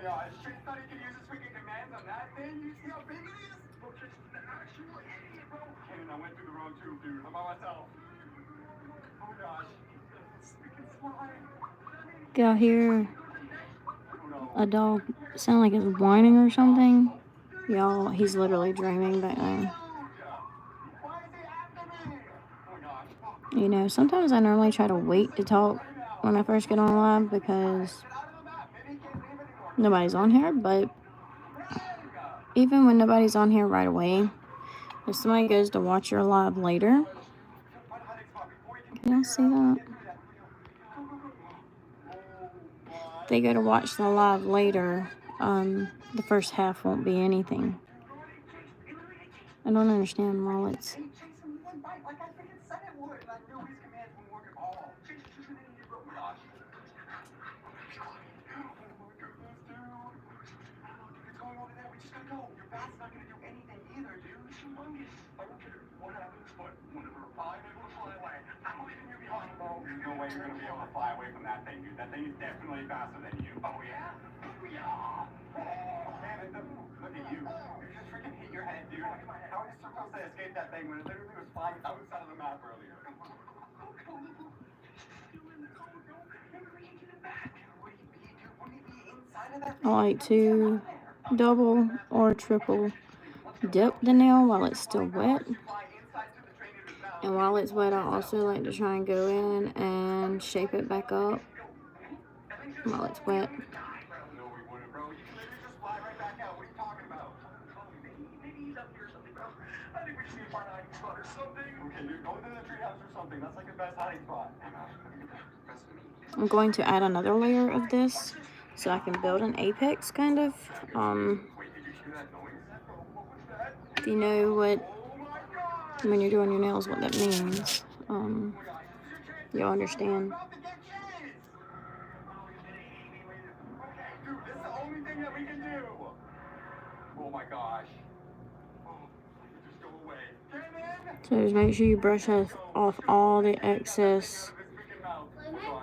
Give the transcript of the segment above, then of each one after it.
gosh. Chase thought he could use his freaking commands on that thing? You see how big it is? Bro, Chase is an actual idiot, bro. Cannon, I went through the wrong tube, dude. I'm by myself. Oh gosh. It's freaking slime. Y'all hear Oh a no. dog sound like it's whining or something? Y'all, he's literally dreaming back there. Why is he after me? Oh gosh. You know, sometimes I normally try to wait to talk when I first get on live because nobody's on here, but even when nobody's on here right away, if somebody goes to watch your live later, can y'all see that? If they go to watch the live later, the first half won't be anything. I don't understand why it's... There's no way you're gonna be able to fly away from that thing, dude. That thing is definitely faster than you. Oh yeah? Yeah. Man, look at you. You just freaking hit your head, dude. How are you supposed to escape that thing when it literally was flying outside of the map earlier? I like to double or triple dip the nail while it's still wet. And while it's wet, I also like to try and go in and shape it back up while it's wet. No, we wouldn't, bro. You can literally just fly right back out. What are you talking about? Maybe he's up here or something, bro. I think we just need to find a hiding spot or something. Okay, dude, go into the treehouse or something. That's like the best hiding spot. I'm going to add another layer of this so I can build an apex, kind of. If you know what, when you're doing your nails, what that means, you'll understand. Dude, this is the only thing that we can do. Oh my gosh. Just go away. So just make sure you brush off all the excess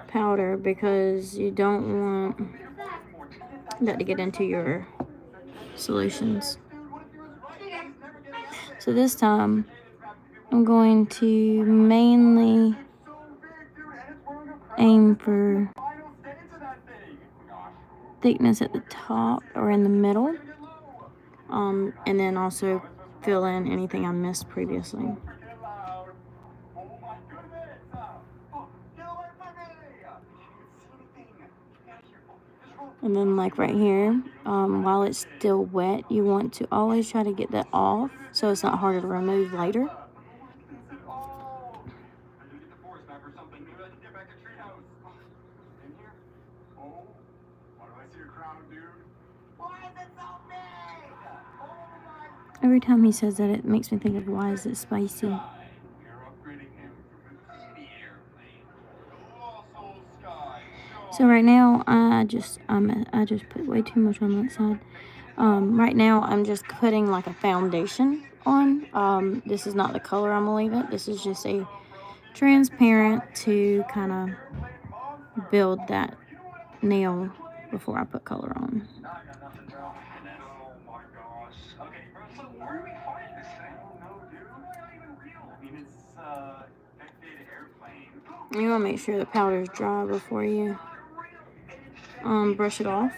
powder because you don't want that to get into your solutions. So this time I'm going to mainly aim for thickness at the top or in the middle, and then also fill in anything I missed previously. And then like right here, while it's still wet, you want to always try to get that off so it's not harder to remove later. Every time he says that, it makes me think of why is it spicy? So right now, I just put way too much on that side. Right now, I'm just putting like a foundation on. This is not the color I'm gonna leave it. This is just a transparent to kind of build that nail before I put color on. You want to make sure the powder is dry before you brush it off.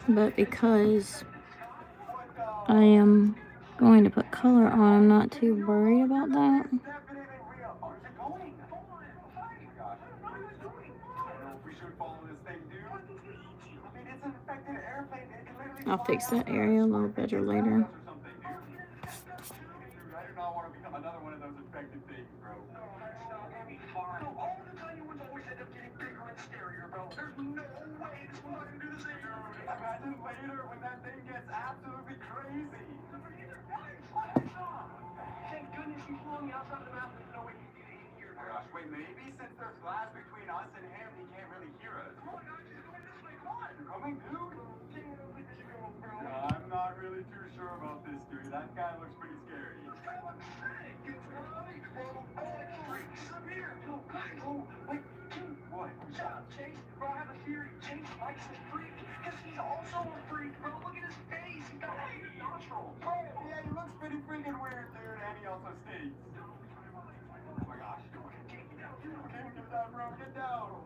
But because I am going to put color on, I'm not too worried about that. I'll fix that area a little better later. Imagine later when that thing gets absolutely crazy. Thank goodness you flew me outside of the map. There's no way he can get in here. Oh gosh, wait, maybe since there's glass between us and him, he can't really hear us. Come on, guys, he's going this way. Come on. You're coming, dude? I'm not really too sure about this, dude. That guy looks pretty scary. What? Shut up, Chase. Bro, I have a theory. Chase likes his free. bro, look at his face. He's got eight nostrils. Yeah, he looks pretty freaking weird, dude. And he also stinks. Oh my gosh. Okay, get down, bro. Get down.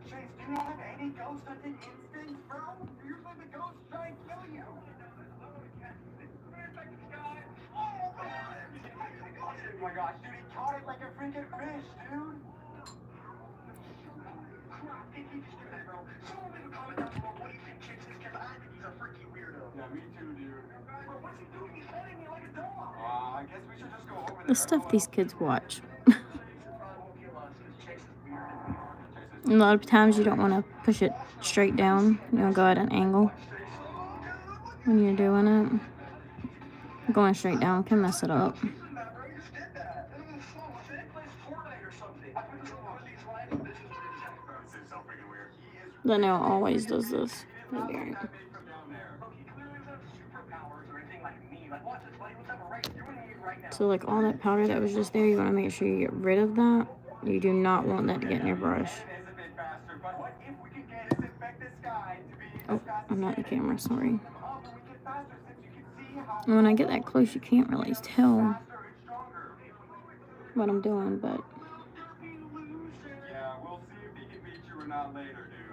Chase, do you have any ghost hunting instincts, bro? Usually the ghosts try and kill you. Oh my gosh, dude, he caught it like a freaking fish, dude. Someone leave a comment down below. What do you think Chase is? Because I think he's a freaky weirdo. Yeah, me too, dude. Bro, what's he doing? He's petting me like a dog. I guess we should just go over there. The stuff these kids watch. A lot of times you don't want to push it straight down. You want to go at an angle when you're doing it. Going straight down can mess it up. Danielle always does this. So like all that powder that was just there, you want to make sure you get rid of that. You do not want that to get in your brush. Oh, I'm not in the camera, sorry. And when I get that close, you can't really tell what I'm doing, but... Yeah, we'll see if he can beat you or not later, dude.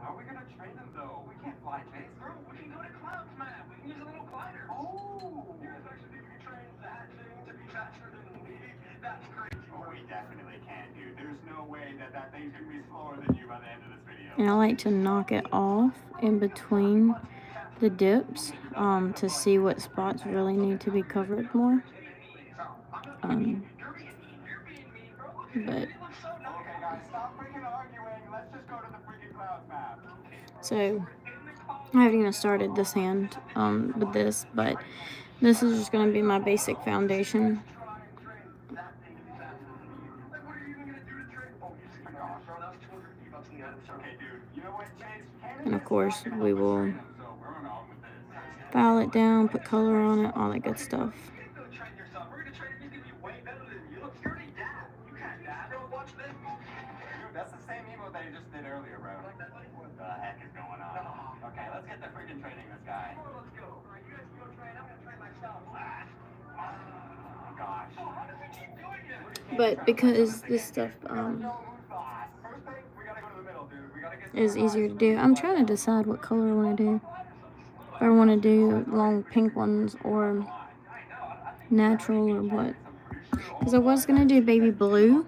How are we gonna train him, though? We can't fly, Chase. Bro, we can go to Clouds, man. We can use a little glider. Oh! You guys actually think we can train that thing to be faster than me? That's crazy. Oh, we definitely can, dude. There's no way that that thing's gonna be slower than you by the end of this video. And I like to knock it off in between the dips to see what spots really need to be covered more. But so I haven't even started this hand with this, but this is just going to be my basic foundation. And of course we will file it down, put color on it, all that good stuff. That's the same emote that you just did earlier, bro. What the heck is going on? Okay, let's get the freaking training this guy. Let's go. Alright, you guys can go train. I'm gonna train myself. Oh gosh. How does he keep doing it? But because this stuff is easier to do, I'm trying to decide what color I want to do. If I want to do long pink ones or natural or what. Because I was going to do baby blue.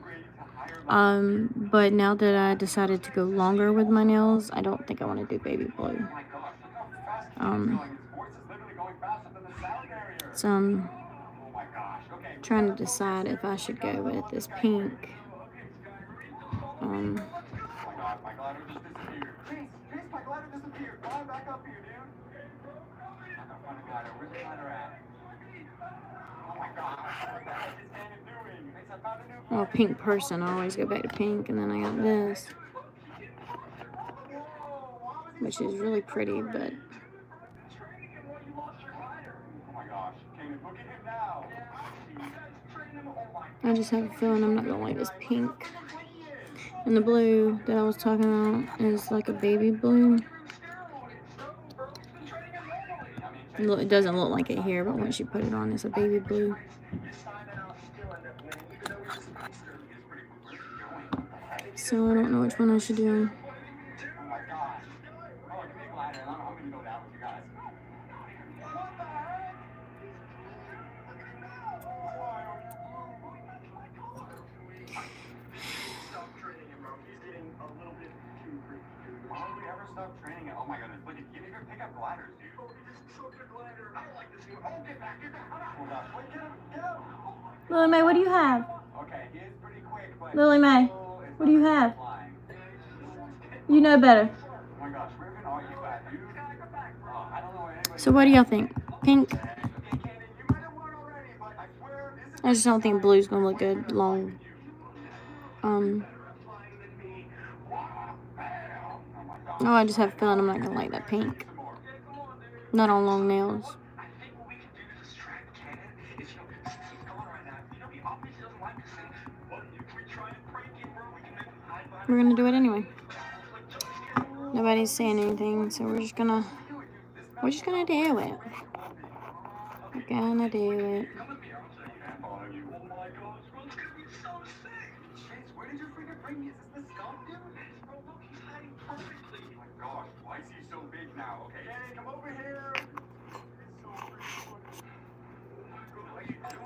But now that I decided to go longer with my nails, I don't think I want to do baby blue. So I'm trying to decide if I should go with this pink. Well, pink person, I always go back to pink, and then I got this, which is really pretty, but I just have a feeling I'm not gonna like this pink. And the blue that I was talking about is like a baby blue. It doesn't look like it here, but once you put it on, it's a baby blue. So I don't know which one I should do. Oh my goodness, look, you didn't even pick up gliders, dude. Oh, this is such a glider. I don't like this dude. Oh, get back, get back. Oh gosh, wait, get him. Lily Mae, what do you have? Okay, he is pretty quick, but... Lily Mae, what do you have? You know better. Oh my gosh, where even are you at, dude? I don't know anybody... So what do y'all think? Pink? I just don't think blue's gonna look good long. Oh, I just have a feeling I'm not gonna like that pink. Not on long nails. We're gonna do it anyway. Nobody's saying anything, so we're just gonna do it. We're gonna do it. Where did you freaking bring me? Is this the skunk dude? Bro, look, he's hiding perfectly. Oh my gosh, why is he so big now? Okay, hey, come over here.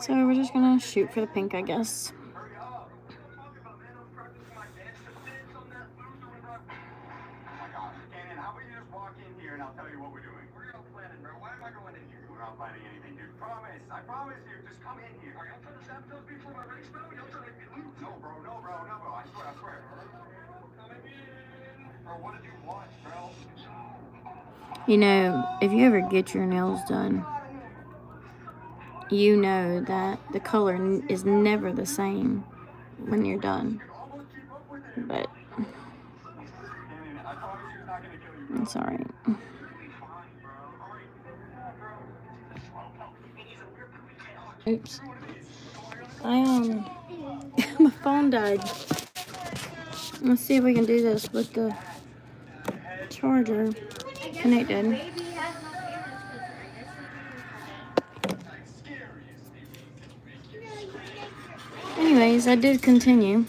So we're just gonna shoot for the pink, I guess. Hurry up. Oh my gosh, Cannon, how about you just walk in here and I'll tell you what we're doing? We're not planning, bro. Why am I going in here? We're not planning anything, dude. Promise. I promise you. Just come in here. Are y'all trying to sabotage me before my race, bro? Y'all trying to make me lose? No, bro. No, bro. No, bro. I swear. I swear. Coming in. Bro, what did you watch, bro? You know, if you ever get your nails done, you know that the color is never the same when you're done. But it's alright. Oops. My phone died. Let's see if we can do this with the charger connected. Anyways, I did continue.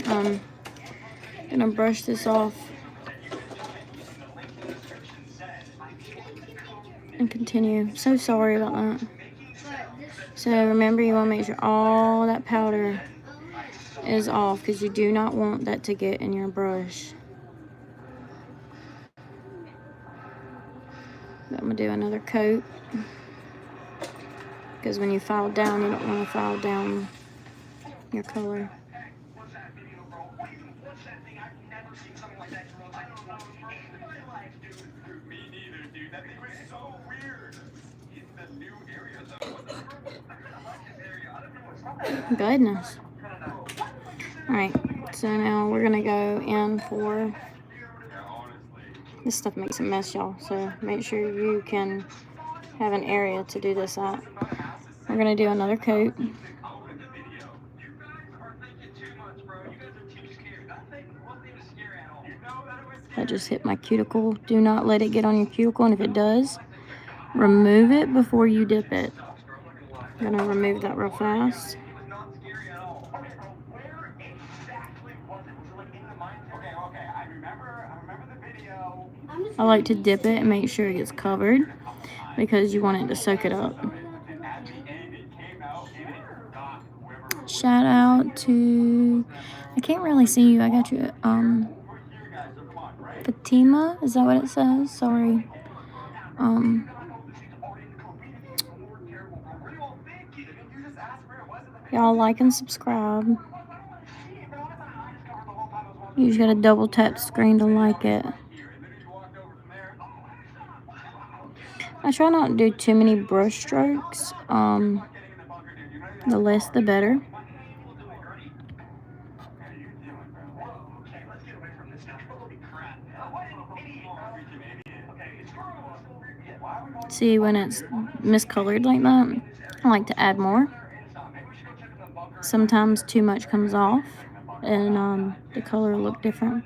Gonna brush this off and continue. So sorry about that. So remember, you want to make sure all that powder is off because you do not want that to get in your brush. I'm gonna do another coat because when you file down, you don't want to file down your color. Goodness. Alright, so now we're gonna go in for this stuff makes a mess, y'all, so make sure you can have an area to do this at. We're gonna do another coat. That just hit my cuticle. Do not let it get on your cuticle, and if it does, remove it before you dip it. I'm gonna remove that real fast. I like to dip it and make sure it gets covered because you want it to soak it up. Shout out to, I can't really see you. I got you. Fatima, is that what it says? Sorry. Y'all like and subscribe. You just gotta double tap the screen to like it. I try not to do too many brush strokes. The less the better. See, when it's miscolored like that, I like to add more. Sometimes too much comes off and the color will look different.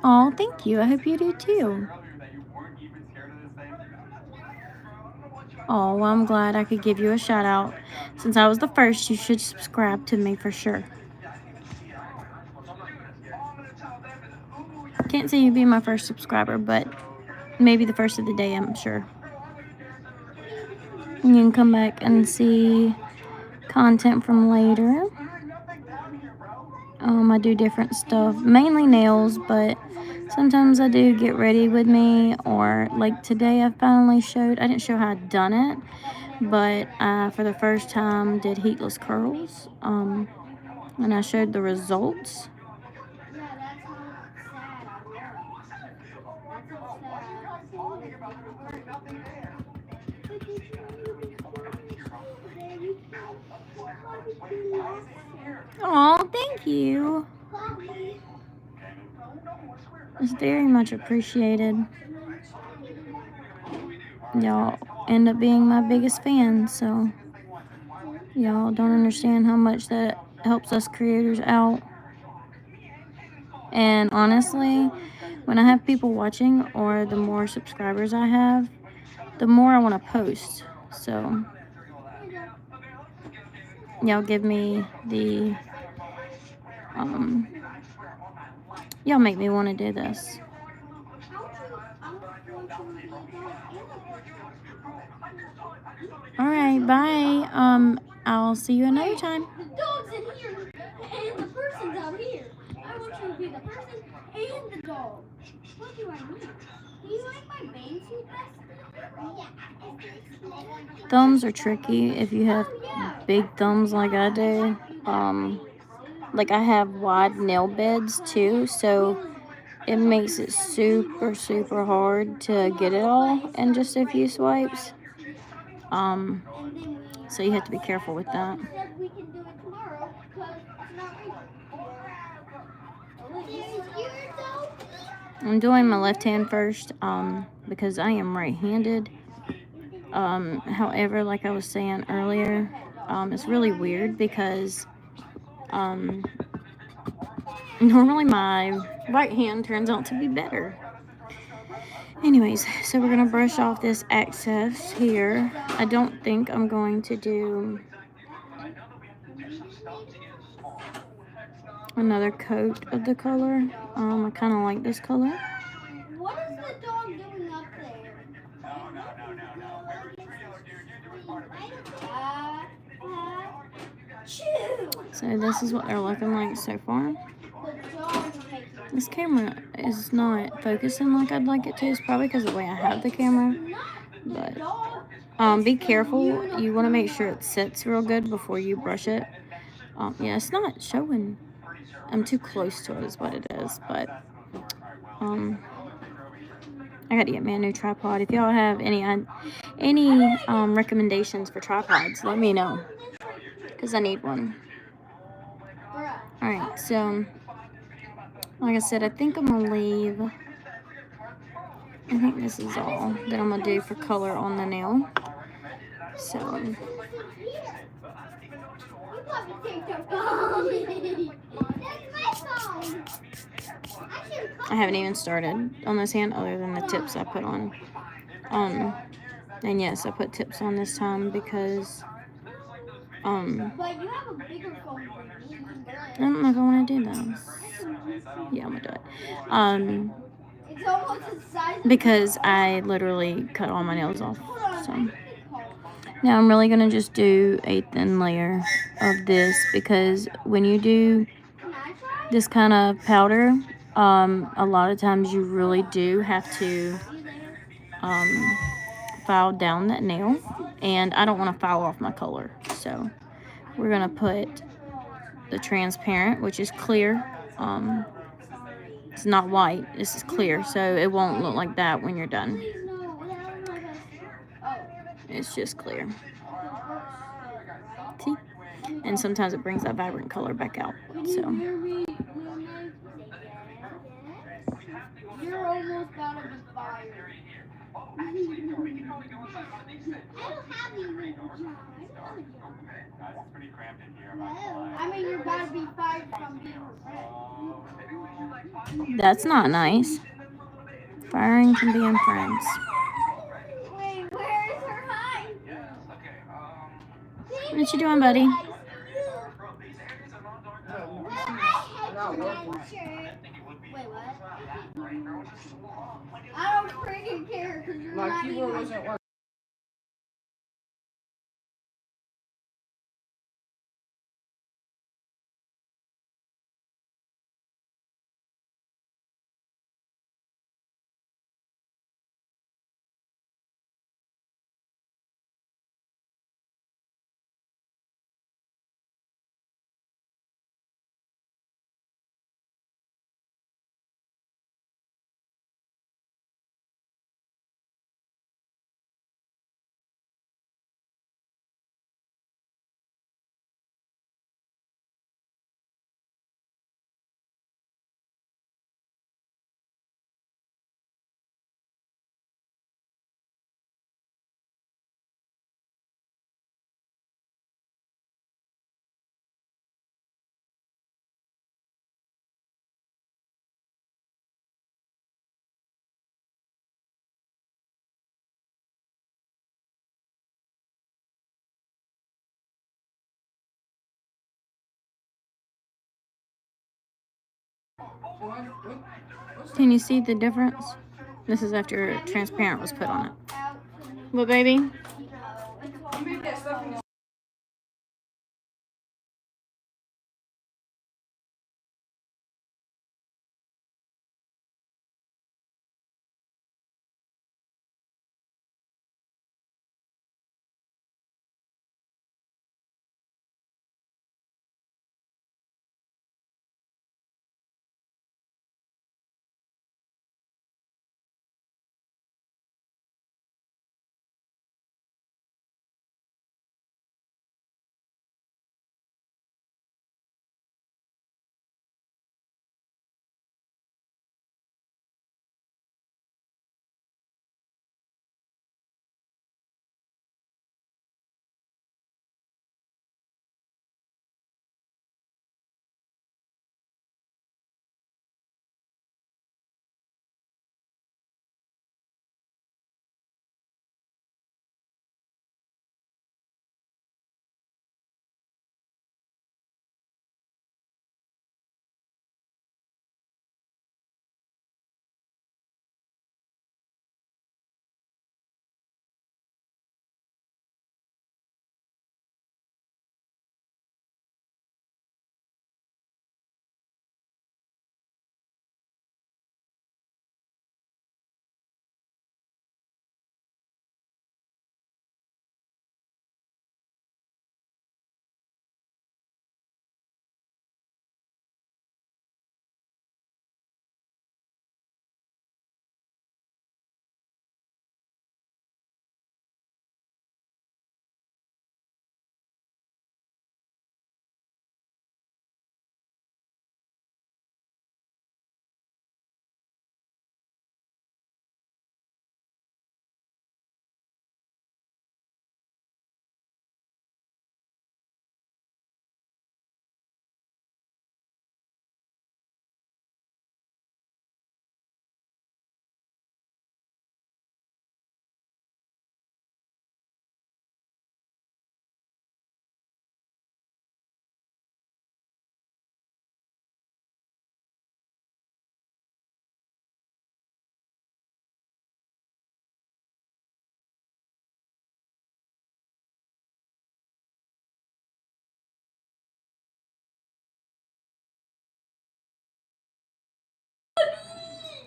Oh, thank you. I hope you do too. Oh, well, I'm glad I could give you a shout out. Since I was the first, you should subscribe to me for sure. Can't say you'd be my first subscriber, but maybe the first of the day, I'm sure. You can come back and see content from later. I do different stuff, mainly nails, but sometimes I do get ready with me, or like today I finally showed, I didn't show how I'd done it, but for the first time did heatless curls, and I showed the results. Oh, thank you. It's very much appreciated. Y'all, end up being my biggest fan. So y'all don't understand how much that helps us creators out. And honestly, when I have people watching, or the more subscribers I have, the more I want to post. So y'all give me the y'all make me want to do this. All right, bye. I'll see you another time. The dog's in here, and the person's out here. I want you to be the person and the dog. What do I need? Do you like my bang suit best? Yeah. Thumbs are tricky if you have big thumbs like I do. Like I have wide nail beds too, so it makes it super, super hard to get it all in just a few swipes. So you have to be careful with that. We can do it tomorrow because it's not I'm doing my left hand first, because I am right-handed. However, like I was saying earlier, it's really weird because normally my right hand turns out to be better. Anyways, so we're going to brush off this excess here. I don't think I'm going to do another coat of the color. I kind of like this color. What is the dog doing up there? So this is what they're looking like so far. This camera is not focusing like I'd like it to. It's probably because of the way I have the camera. But be careful. You want to make sure it sits real good before you brush it. Yeah, it's not showing. I'm too close to it is what it is. But I got to get me a new tripod. If y'all have any recommendations for tripods, let me know, because I need one. Alright, so like I said, I think I'm going to leave. I think this is all that I'm going to do for color on the nail. So I haven't even started on this hand other than the tips I put on. And yes, I put tips on this time because But you have a bigger phone than me. I don't know if I want to do this. Yeah, I'm gonna do it. It's almost the size of because I literally cut all my nails off. So now I'm really gonna just do a thin layer of this, because when you do this kind of powder, a lot of times you really do have to file down that nail, and I don't want to file off my color. So we're gonna put the transparent, which is clear. It's not white, this is clear, so it won't look like that when you're done. It's just clear. See? And sometimes it brings that vibrant color back out. So you're almost about to be fired. I mean, you're about to be fired from being friends. That's not nice. Firing from being friends. Wait, where is her hide? What you doing, buddy? Wait, what? I don't freaking care because you're not even... Can you see the difference? This is after transparent was put on it. What, baby?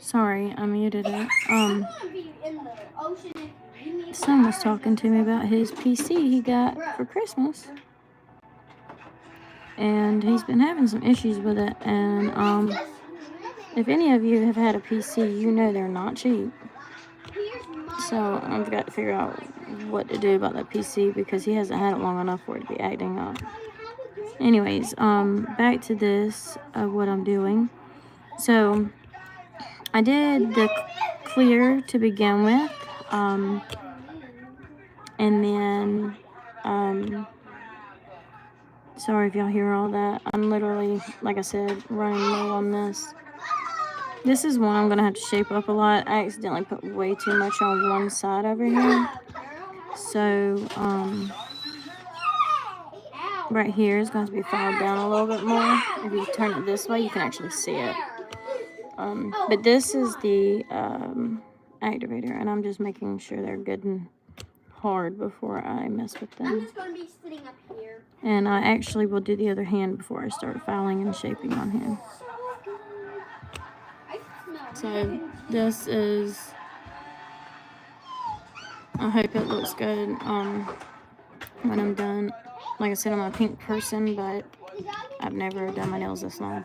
Sorry, I muted it. Son was talking to me about his PC he got for Christmas. And he's been having some issues with it. And if any of you have had a PC, you know they're not cheap. So I've got to figure out what to do about that PC because he hasn't had it long enough for it to be acting up. Anyways, back to this, what I'm doing. So I did the clear to begin with, and then, sorry if y'all hear all that. I'm literally, like I said, running low on this. This is one I'm going to have to shape up a lot. I accidentally put way too much on one side over here. So, right here is going to be filed down a little bit more. If you turn it this way, you can actually see it. But this is the activator, and I'm just making sure they're good and hard before I mess with them. I'm just going to be sitting up here. And I actually will do the other hand before I start filing and shaping on here. So this is, I hope it looks good when I'm done. Like I said, I'm a pink person, but I've never done my nails this long.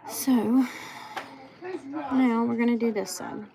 So now we're gonna do this side.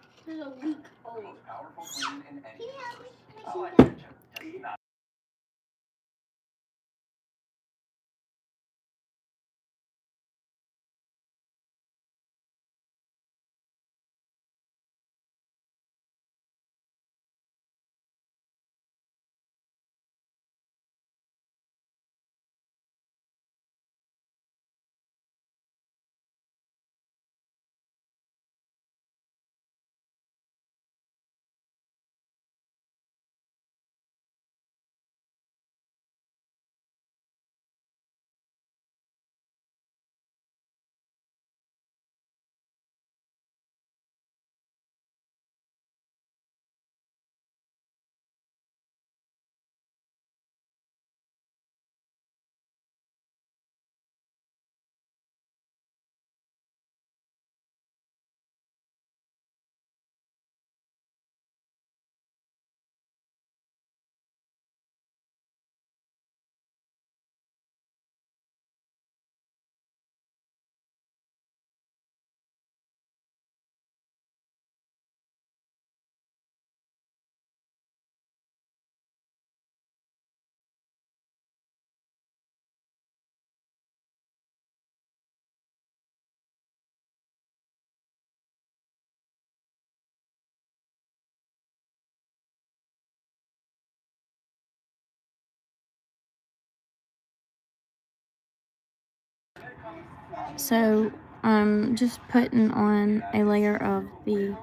So I'm just putting on a layer of the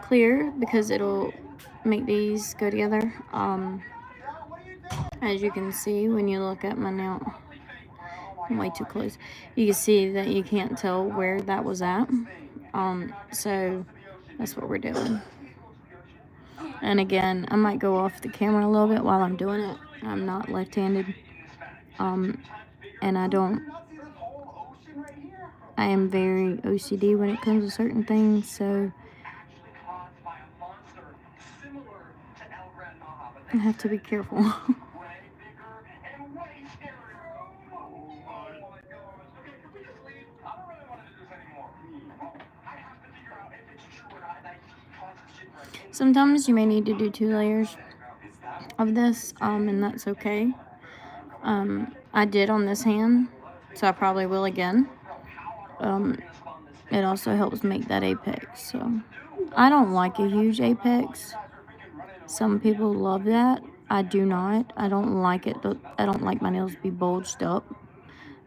clear because it'll make these go together. As you can see when you look at my nail, I'm way too close. You can see that you can't tell where that was at. So that's what we're doing. And again, I might go off the camera a little bit while I'm doing it. I'm not left-handed. And I am very OCD when it comes to certain things, so I have to be careful. Sometimes you may need to do 2 layers of this, and that's okay. I did on this hand, so I probably will again. It also helps make that apex, so I don't like a huge apex. Some people love that. I do not. I don't like it. I don't like my nails to be bulged up.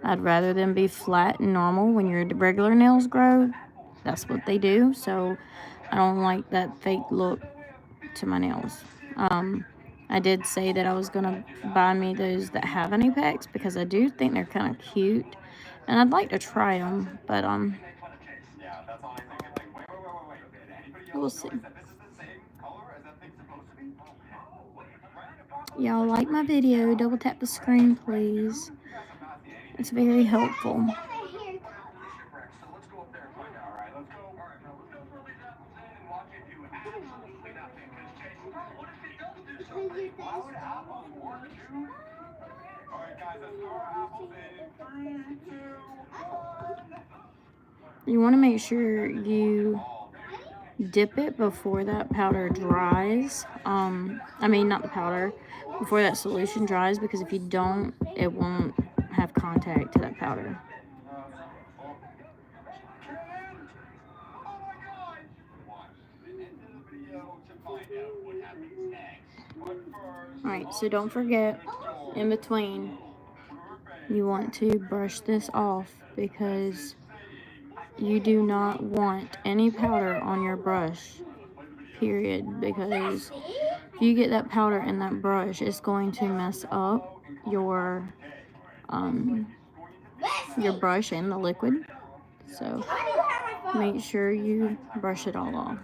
I'd rather them be flat and normal. When your regular nails grow, that's what they do. So I don't like that fake look to my nails. I did say that I was gonna buy me those that have an apex because I do think they're kind of cute, and I'd like to try them, but we'll see. Y'all like my video, double tap the screen, please. It's very helpful. You want to make sure you dip it before that powder dries. I mean, not the powder, before that solution dries, because if you don't, it won't have contact to that powder. Alright, so don't forget, in between, you want to brush this off because you do not want any powder on your brush, period, because if you get that powder in that brush, it's going to mess up your brush and the liquid. So make sure you brush it all off.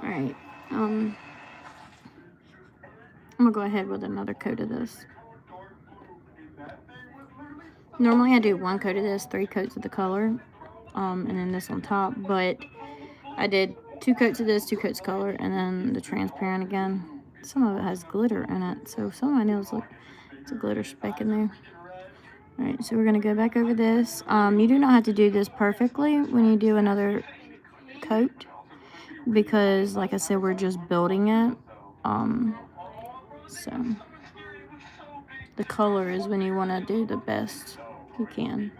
Alright, I'm gonna go ahead with another coat of this. Normally I do 1 coat of this, 3 coats of the color, and then this on top, but I did 2 coats of this, 2 coats of color, and then the transparent again. Some of it has glitter in it, so some of my nails look, it's a glitter speck in there. Alright, so we're going to go back over this. You do not have to do this perfectly when you do another coat, because like I said, we're just building it. So the color is when you want to do the best you can.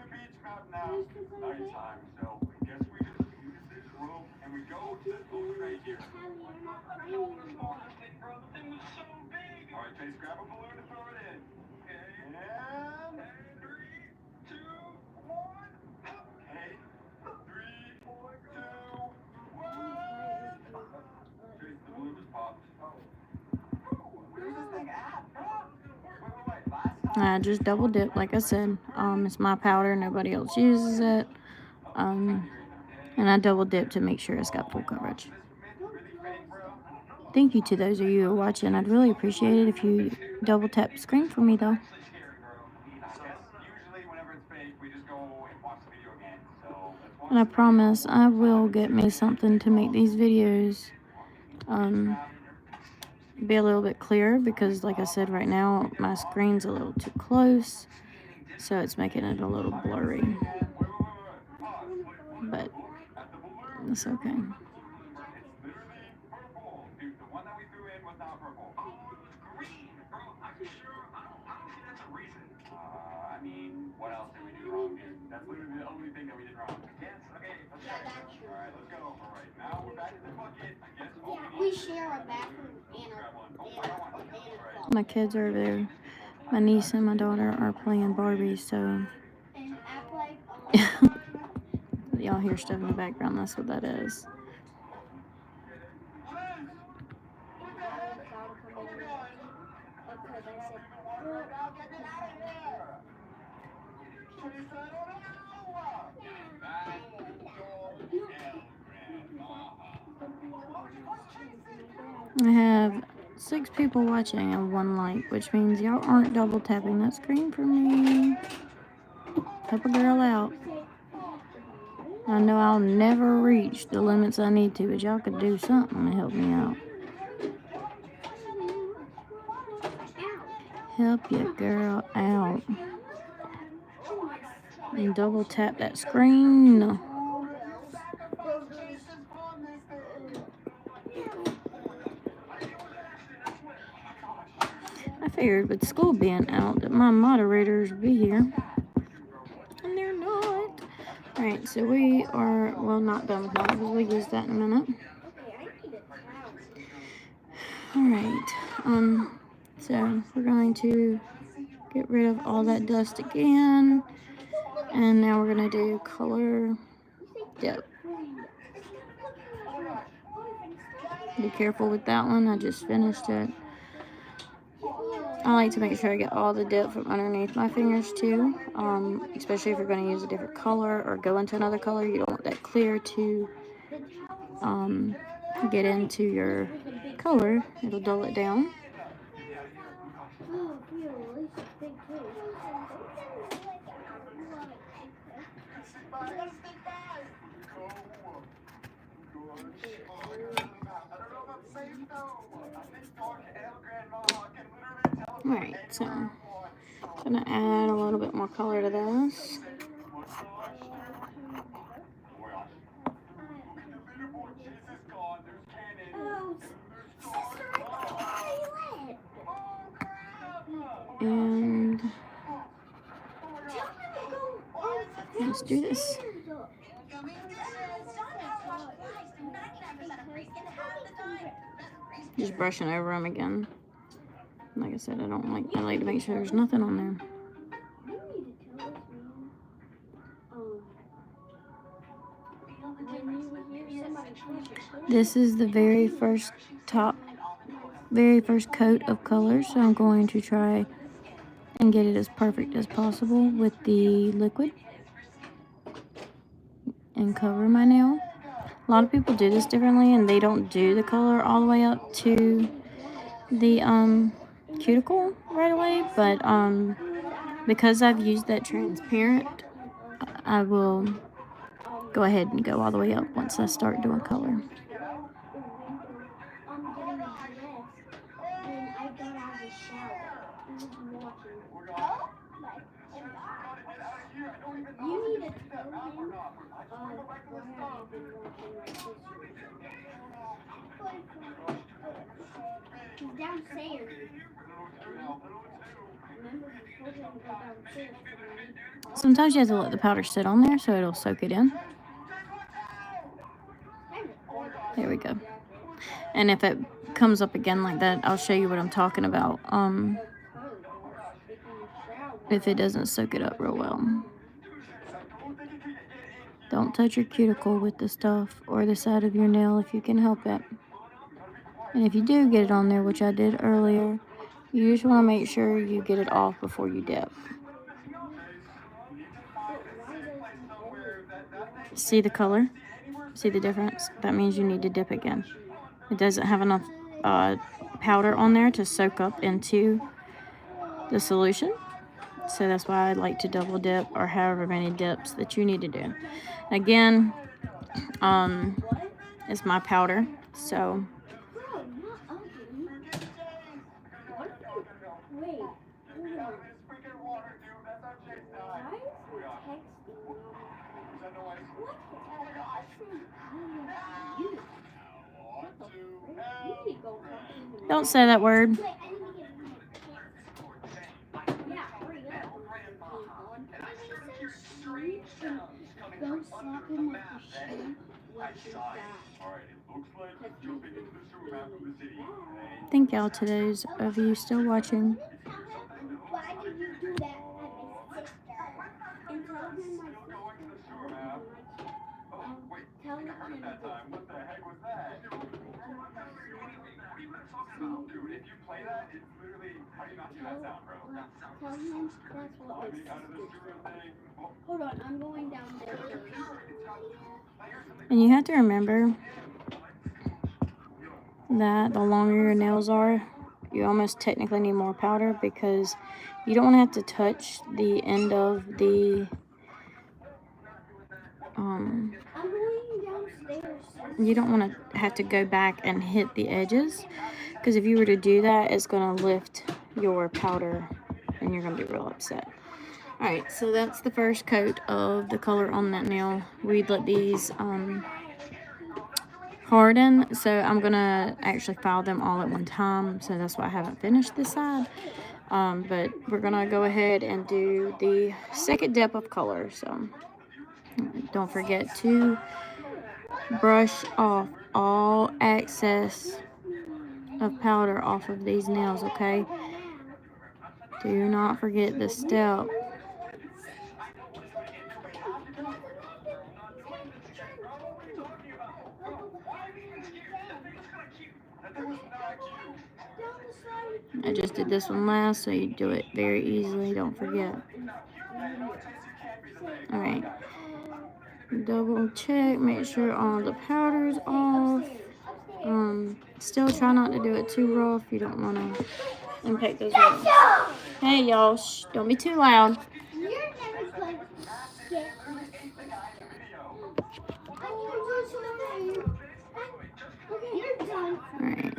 I just double dip, like I said. It's my powder, nobody else uses it. And I double dip to make sure it's got full coverage. Thank you to those of you who are watching. I'd really appreciate it if you double tap the screen for me, though. And I promise I will get me something to make these videos be a little bit clearer, because like I said, right now my screen's a little too close, so it's making it a little blurry, but it's okay. I mean, what else did we do wrong, dude? That's literally the only thing that we did wrong. share a bathroom and a My kids are over there. My niece and my daughter are playing Barbie, so and act like y'all hear stuff in the background. That's what that is. I have 6 people watching and 1 like, which means y'all aren't double tapping that screen for me. Help a girl out. I know I'll never reach the limits I need to, but y'all could do something to help me out. Help your girl out. And double tap that screen. I figured with school being out that my moderators would be here. And they're not. Alright, so we are, well, not done with that because we'll use that in a minute. Alright, so we're going to get rid of all that dust again. And now we're going to do color dip. Be careful with that one, I just finished it. I like to make sure I get all the dip from underneath my fingers too, especially if you're going to use a different color or go into another color. You don't want that clear to get into your color. It'll dull it down. Alright, so I'm going to add a little bit more color to this. And let's do this. Just brushing over them again. Like I said, I like to make sure there's nothing on there. This is the very first coat of color, so I'm going to try and get it as perfect as possible with the liquid and cover my nail. A lot of people do this differently and they don't do the color all the way up to the cuticle right away, but because I've used that transparent, I will go ahead and go all the way up once I start doing color. Sometimes you have to let the powder sit on there so it'll soak it in. There we go. And if it comes up again like that, I'll show you what I'm talking about. If it doesn't soak it up real well. Don't touch your cuticle with the stuff or the side of your nail if you can help it. And if you do get it on there, which I did earlier, you just want to make sure you get it off before you dip. See the color? See the difference? That means you need to dip again. It doesn't have enough powder on there to soak up into the solution. So that's why I like to double dip, or however many dips that you need to do. Again, it's my powder, so don't say that word. Don't slap him with the shoe. What is that? Alright, it looks like he's jumping into the sewer map from the city. Thank y'all to those of you still watching. Why did you do that at my sister? And tell him my Still going to the sewer map. Oh, wait, I Tell think I heard it that time. What the heck was that? Dude, if you play that, it's literally, how do you not do that sound, bro? Tell him that's what Climbing it's. out of the sewer thing. Oh, Hold on, I'm going down there. And you have to remember that the longer your nails are, you almost technically need more powder because you don't want to have to touch the end of the I'm going downstairs. you don't want to have to go back and hit the edges, because if you were to do that, it's going to lift your powder and you're going to be real upset. Alright, so that's the first coat of the color on that nail. We'd let these harden, so I'm going to actually file them all at one time, so that's why I haven't finished this side. But we're going to go ahead and do the second dip of color, so don't forget to brush off all excess of powder off of these nails, okay? Do not forget this step. I just did this one last, so you do it very easily, don't forget. Alright. Double check, make sure all the powder's off. Still try not to do it too rough. You don't want to impact those nails. Hey y'all, shh, don't be too loud. You're never going to get me. Okay, you're done. Alright.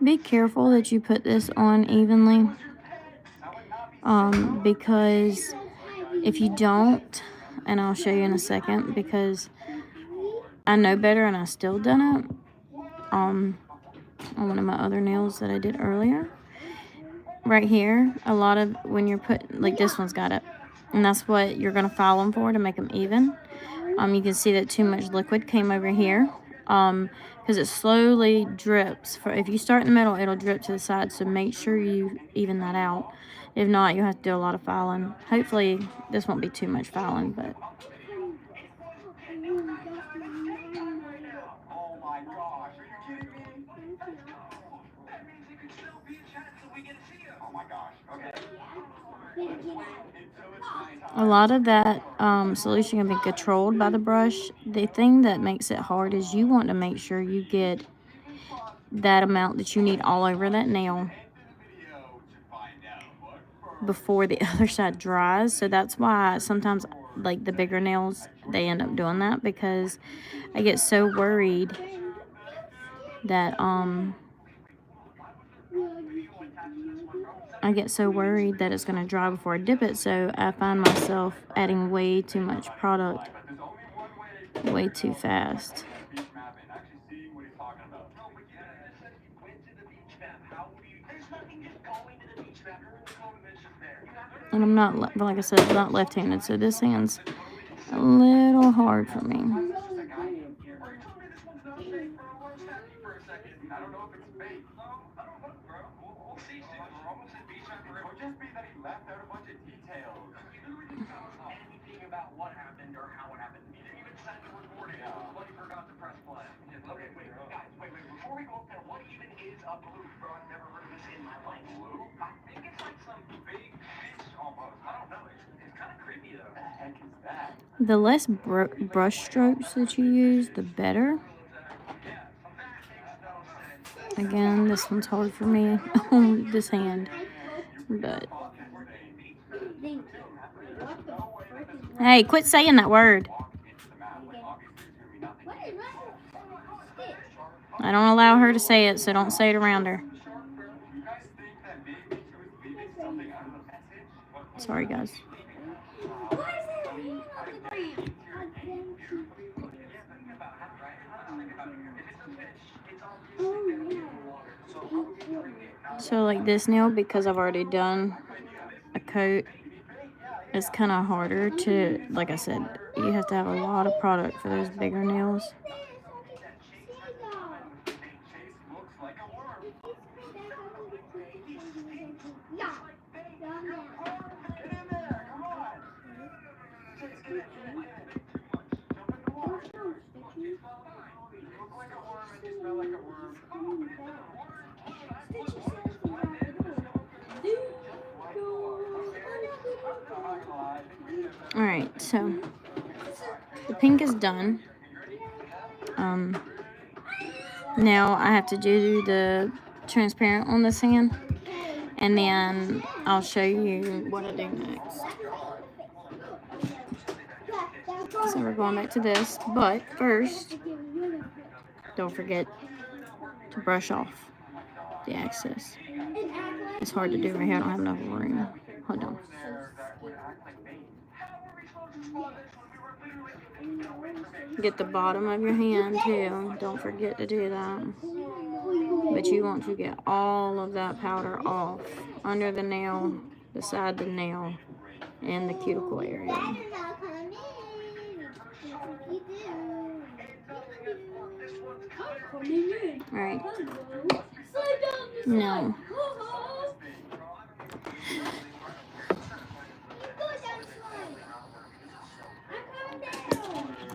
Be careful that you put this on evenly, because if you don't, and I'll show you in a second, because I know better and I still done it on one of my other nails that I did earlier. Right here, a lot of when you're like this one's got it, and that's what you're gonna file them for, to make them even. You can see that too much liquid came over here, because it slowly drips. If you start in the middle, it'll drip to the side, so make sure you even that out. If not, you'll have to do a lot of filing. Hopefully this won't be too much filing, but oh my gosh, are you kidding me? That means you can still be in chat until we get to see you. Oh my gosh, okay. a lot of that solution can be controlled by the brush. The thing that makes it hard is you want to make sure you get that amount that you need all over that nail before the other side dries. So that's why sometimes, like the bigger nails, they end up doing that, because I get so worried that it's going to dry before I dip it, so I find myself adding way too much product way too fast. And I'm not, like I said, I'm not left-handed, so this hand's a little hard for me. Before we go up there, what even is a blue, bro? I've never heard of this in my life. Blue? I think it's like some big fish almost. I don't know. It's kind of creepy though. What the heck is that? The less brush strokes that you use, the better. Again, this one's hard for me on this hand, but hey, quit saying that word. I don't allow her to say it, so don't say it around her. Sorry, guys. What So like this nail, because I've already done a coat, it's kind of harder to, like I said, you have to have a lot of product for those bigger nails. Alright, so the pink is done. Now I have to do the transparent on the sand, and then I'll show you what I do next. So we're going back to this, but first, don't forget to brush off the excess. It's hard to do right here. I don't have enough room. Hold on. Get the bottom of your hand too. Don't forget to do that. But you want to get all of that powder off under the nail, beside the nail, and the cuticle area. Alright. No.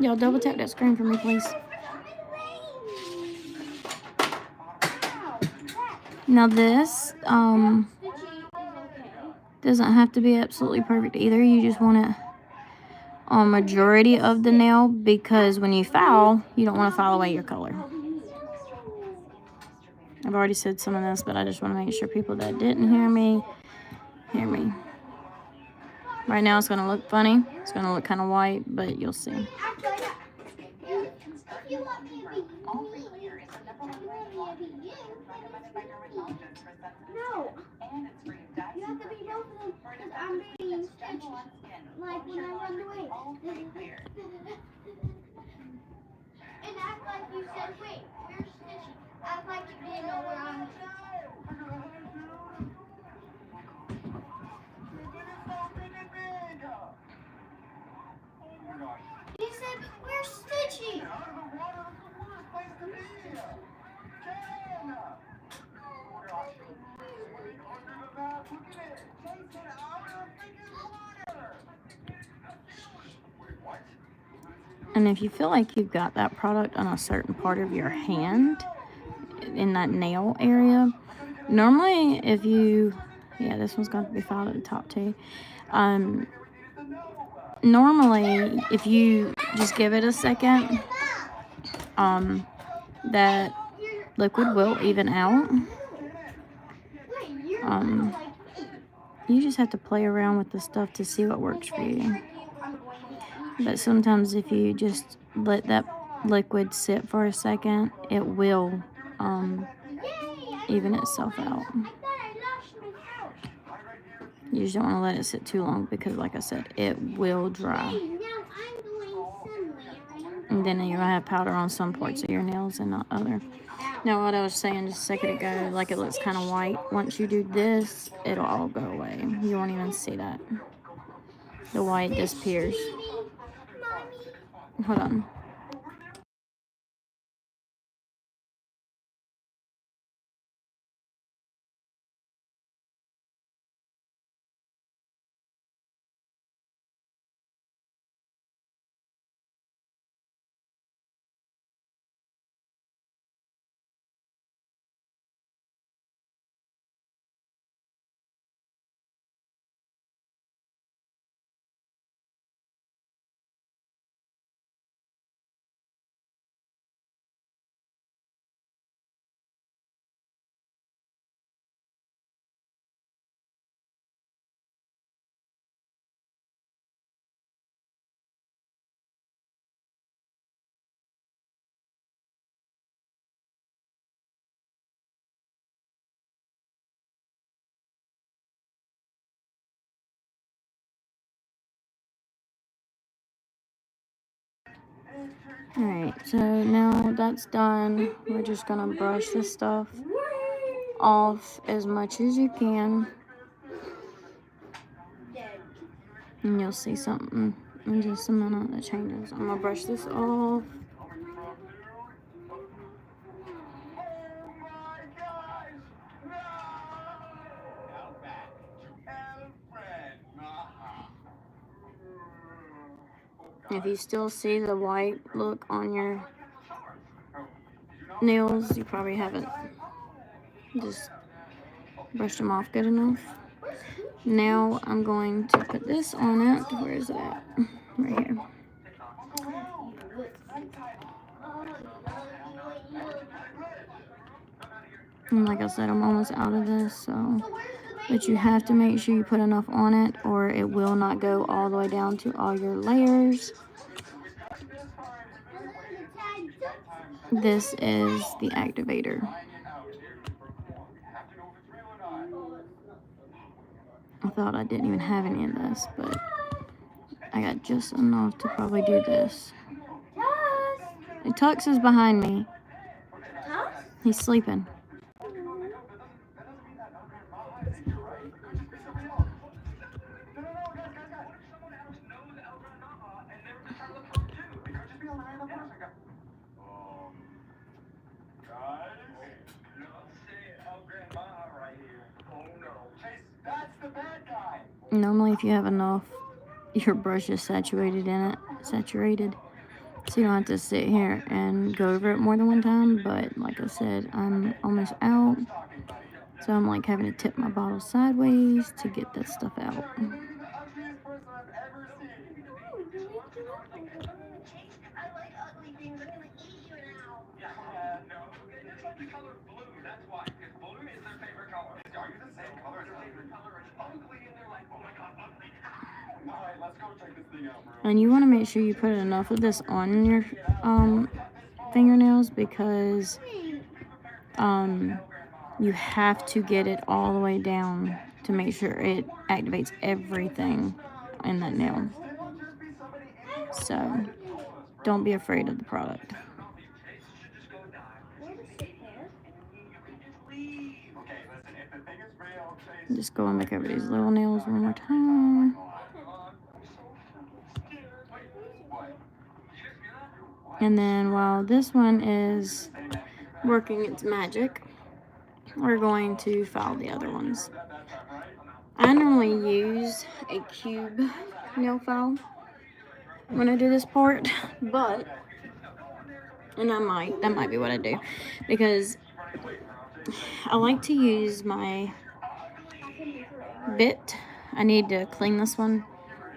Y'all double tap that screen for me, please. Now this doesn't have to be absolutely perfect either. You just want it on majority of the nail, because when you file, you don't want to file away your color. I've already said some of this, but I just want to make sure people that didn't hear me, hear me. Right now it's going to look funny. It's going to look kind of white, but you'll see. No. You have to be both of them, because I'm being stitched, like when I run away. And act like you said, wait, you're stitching. Act like you didn't know where I'm He said, we're stitching. And if you feel like you've got that product on a certain part of your hand, in that nail area, normally if you, yeah, this one's going to be filed at the top too. Normally if you just give it a second, that liquid will even out. You just have to play around with the stuff to see what works for you. But sometimes if you just let that liquid sit for a second, it will even itself out. You just don't want to let it sit too long, because like I said, it will dry. And then you're going to have powder on some parts of your nails and not other. Now what I was saying just a second ago, like it looks kind of white. Once you do this, it'll all go away. You won't even see that. The white disappears. Hold on. Alright, so now that's done, we're just gonna brush this stuff off as much as you can. And you'll see something in just a minute that changes. I'm gonna brush this off. If you still see the white look on your nails, you probably haven't just brushed them off good enough. Now I'm going to put this on it. Where is it at? Right here. And like I said, I'm almost out of this, so but you have to make sure you put enough on it or it will not go all the way down to all your layers. This is the activator. I thought I didn't even have any of this, but I got just enough to probably do this. Tux is behind me. He's sleeping. Normally, if you have enough, your brush is saturated in it. So you don't have to sit here and go over it more than one time. But like I said, I'm almost out. So I'm like having to tip my bottle sideways to get that stuff out. And you want to make sure you put enough of this on your fingernails because you have to get it all the way down to make sure it activates everything in that nail. So don't be afraid of the product. Just go and make over these little nails one more time. And then while this one is working its magic, we're going to file the other ones. I normally use a cube nail file when I do this part, but, and that might be what I do, because I like to use my bit. I need to clean this one,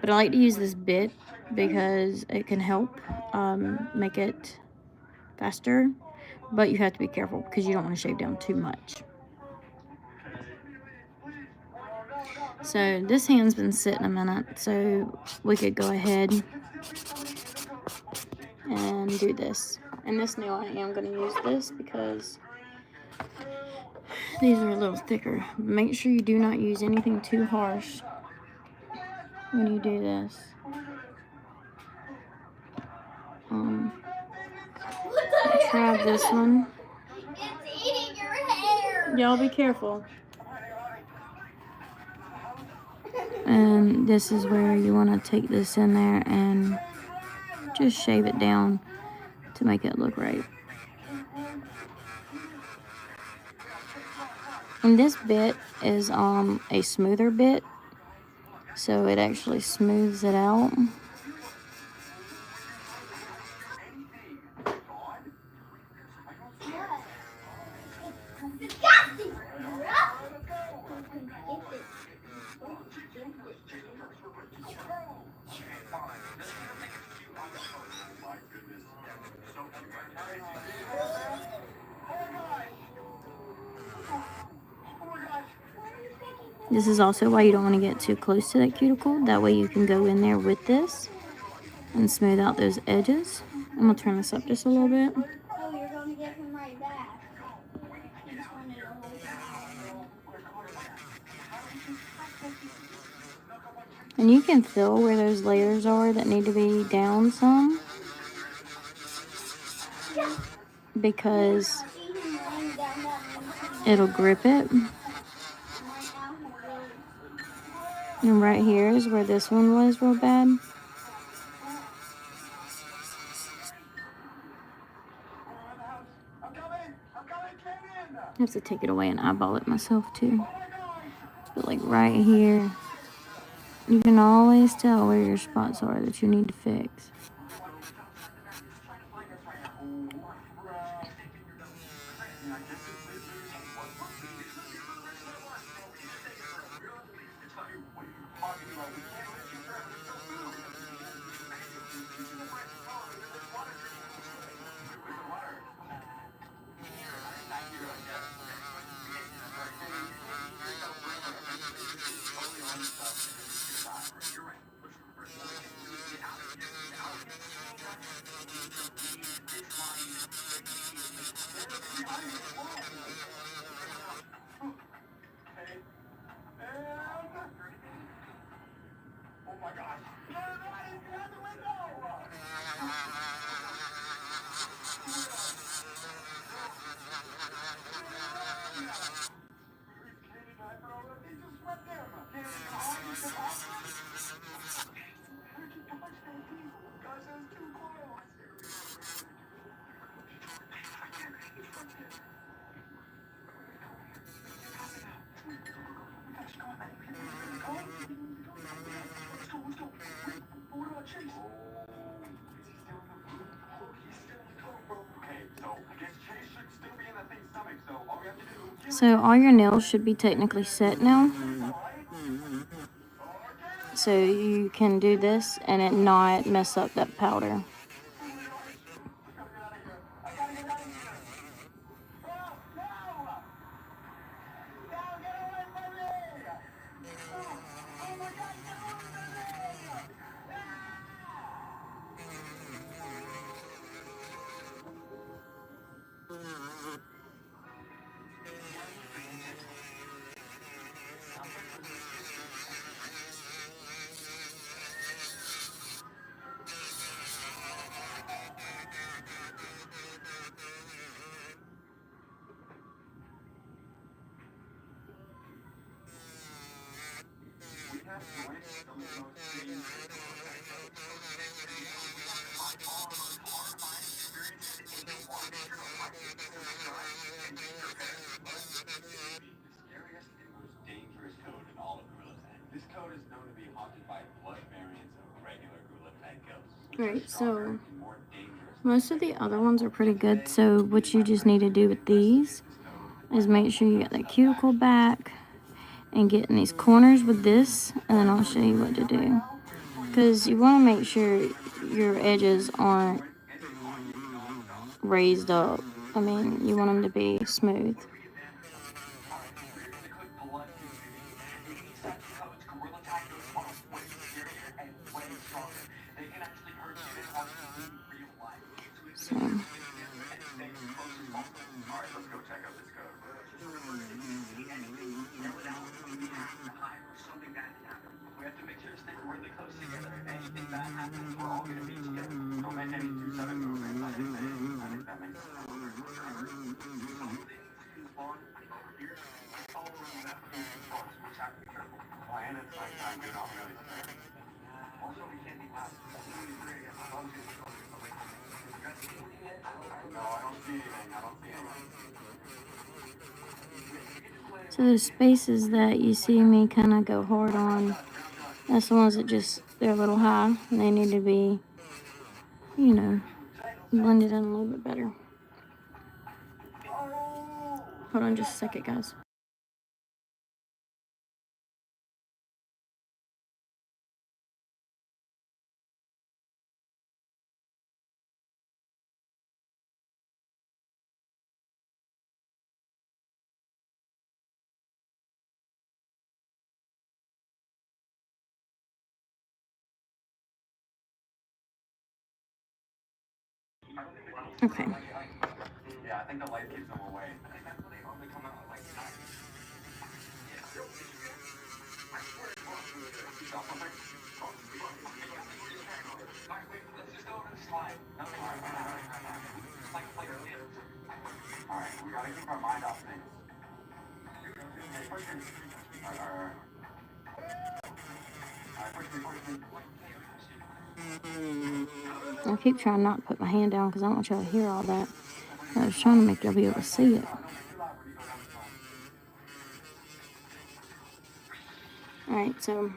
but I like to use this bit because it can help make it faster, but you have to be careful because you don't want to shave down too much. So this hand's been sitting a minute, so we could go ahead and do this. And this nail, I am going to use this because these are a little thicker. Make sure you do not use anything too harsh when you do this. I tried this one. It's eating your hair. Y'all be careful. And this is where you want to take this in there and just shave it down to make it look right. And this bit is a smoother bit, so it actually smooths it out. This is also why you don't want to get too close to that cuticle. That way you can go in there with this and smooth out those edges. I'm going to turn this up just a little bit. Oh, you're going to get him right back. And you can feel where those layers are that need to be down some. Because it'll grip it. And right here is where this one was real bad. I have to take it away and eyeball it myself too. But like right here, you can always tell where your spots are that you need to fix. So all your nails should be technically set now. So you can do this and it not mess up that powder. Alright, so most of the other ones are pretty good. So what you just need to do with these is make sure you get that cuticle back and get in these corners with this, and then I'll show you what to do. Because you want to make sure your edges aren't raised up. I mean, you want them to be smooth. So. So the spaces that you see me kind of go hard on, that's the ones that just, they're a little high, and they need to be, you know, blended in a little bit better. Hold on just a second, guys. Okay. Yeah, I think the light keeps them away. Alright, we gotta keep our mind off things. I keep trying not to put my hand down because I don't want y'all to hear all that. I was trying to make y'all be able to see it. Alright, so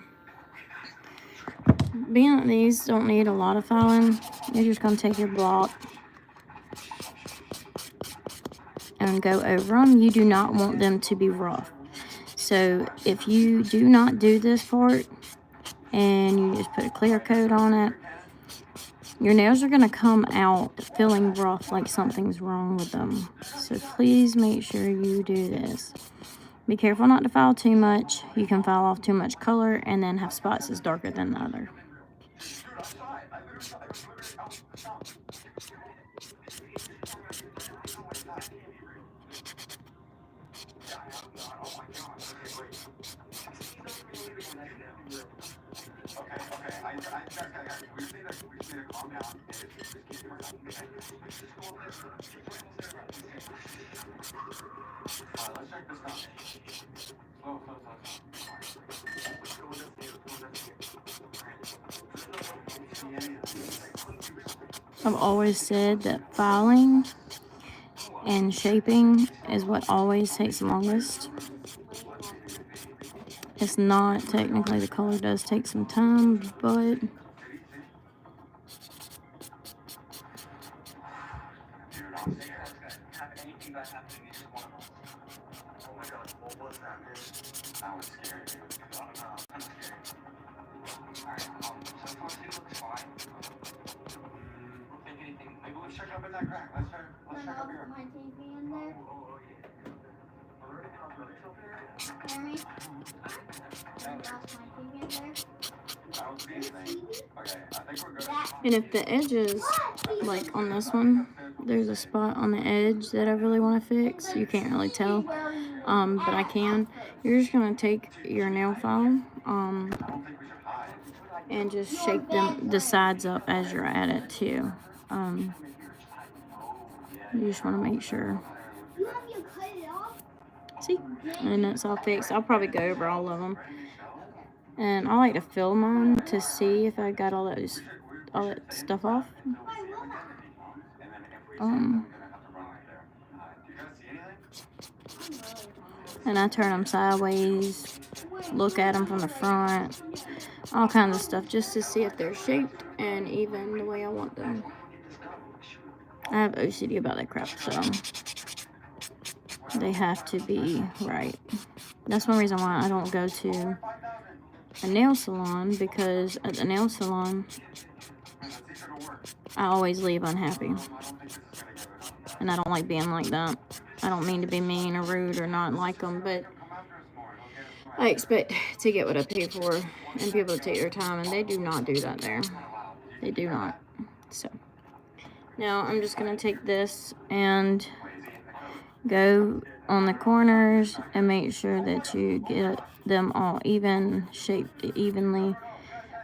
being that these don't need a lot of filing, you're just going to take your block and go over them. You do not want them to be rough. So if you do not do this part and you just put a clear coat on it, your nails are going to come out feeling rough, like something's wrong with them. So please make sure you do this. Be careful not to file too much. You can file off too much color and then have spots that's darker than the other. I've always said that filing and shaping is what always takes the longest. It's not technically, the color does take some time, but Turn off my TV in there. Jeremy? Turn off my TV in there. and if the edges, like on this one, there's a spot on the edge that I really want to fix. You can't really tell, but I can. You're just gonna take your nail file, and just shape the sides up as you're at it too. You just want to make sure. You have you cut it off? See, and it's all fixed. I'll probably go over all of them, and I like to feel mine to see if I got all that stuff off. And I turn them sideways, look at them from the front, all kinds of stuff, just to see if they're shaped and even the way I want them. I have OCD about that crap, so they have to be right. That's one reason why I don't go to a nail salon, because at the nail salon, I always leave unhappy. And I don't like being like that. I don't mean to be mean or rude or not like them, but I expect to get what I pay for and be able to take their time, and they do not do that there. They do not. So now I'm just going to take this and go on the corners and make sure that you get them all even, shaped evenly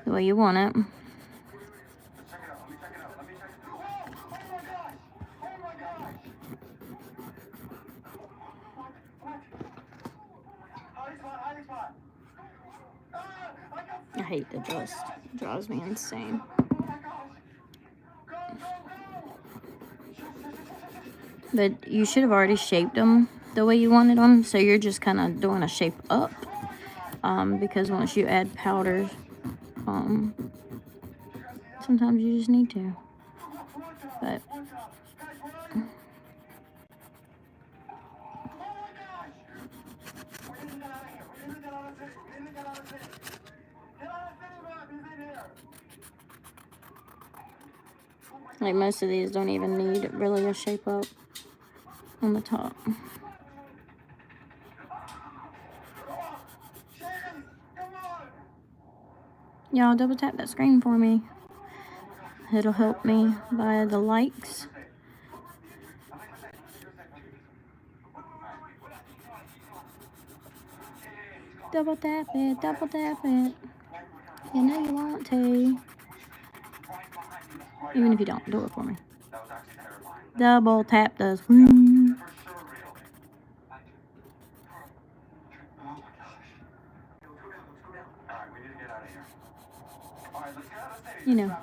the way you want it. I hate the dust. It drives me insane. But you should have already shaped them the way you wanted them, so you're just kind of doing a shape up, because once you add powders, sometimes you just need to. But like most of these don't even need really a shape up on the top. Y'all double tap that screen for me. It'll help me via the likes. Double tap it, double tap it. You know you want to. Even if you don't, do it for me. Double tap those. you know,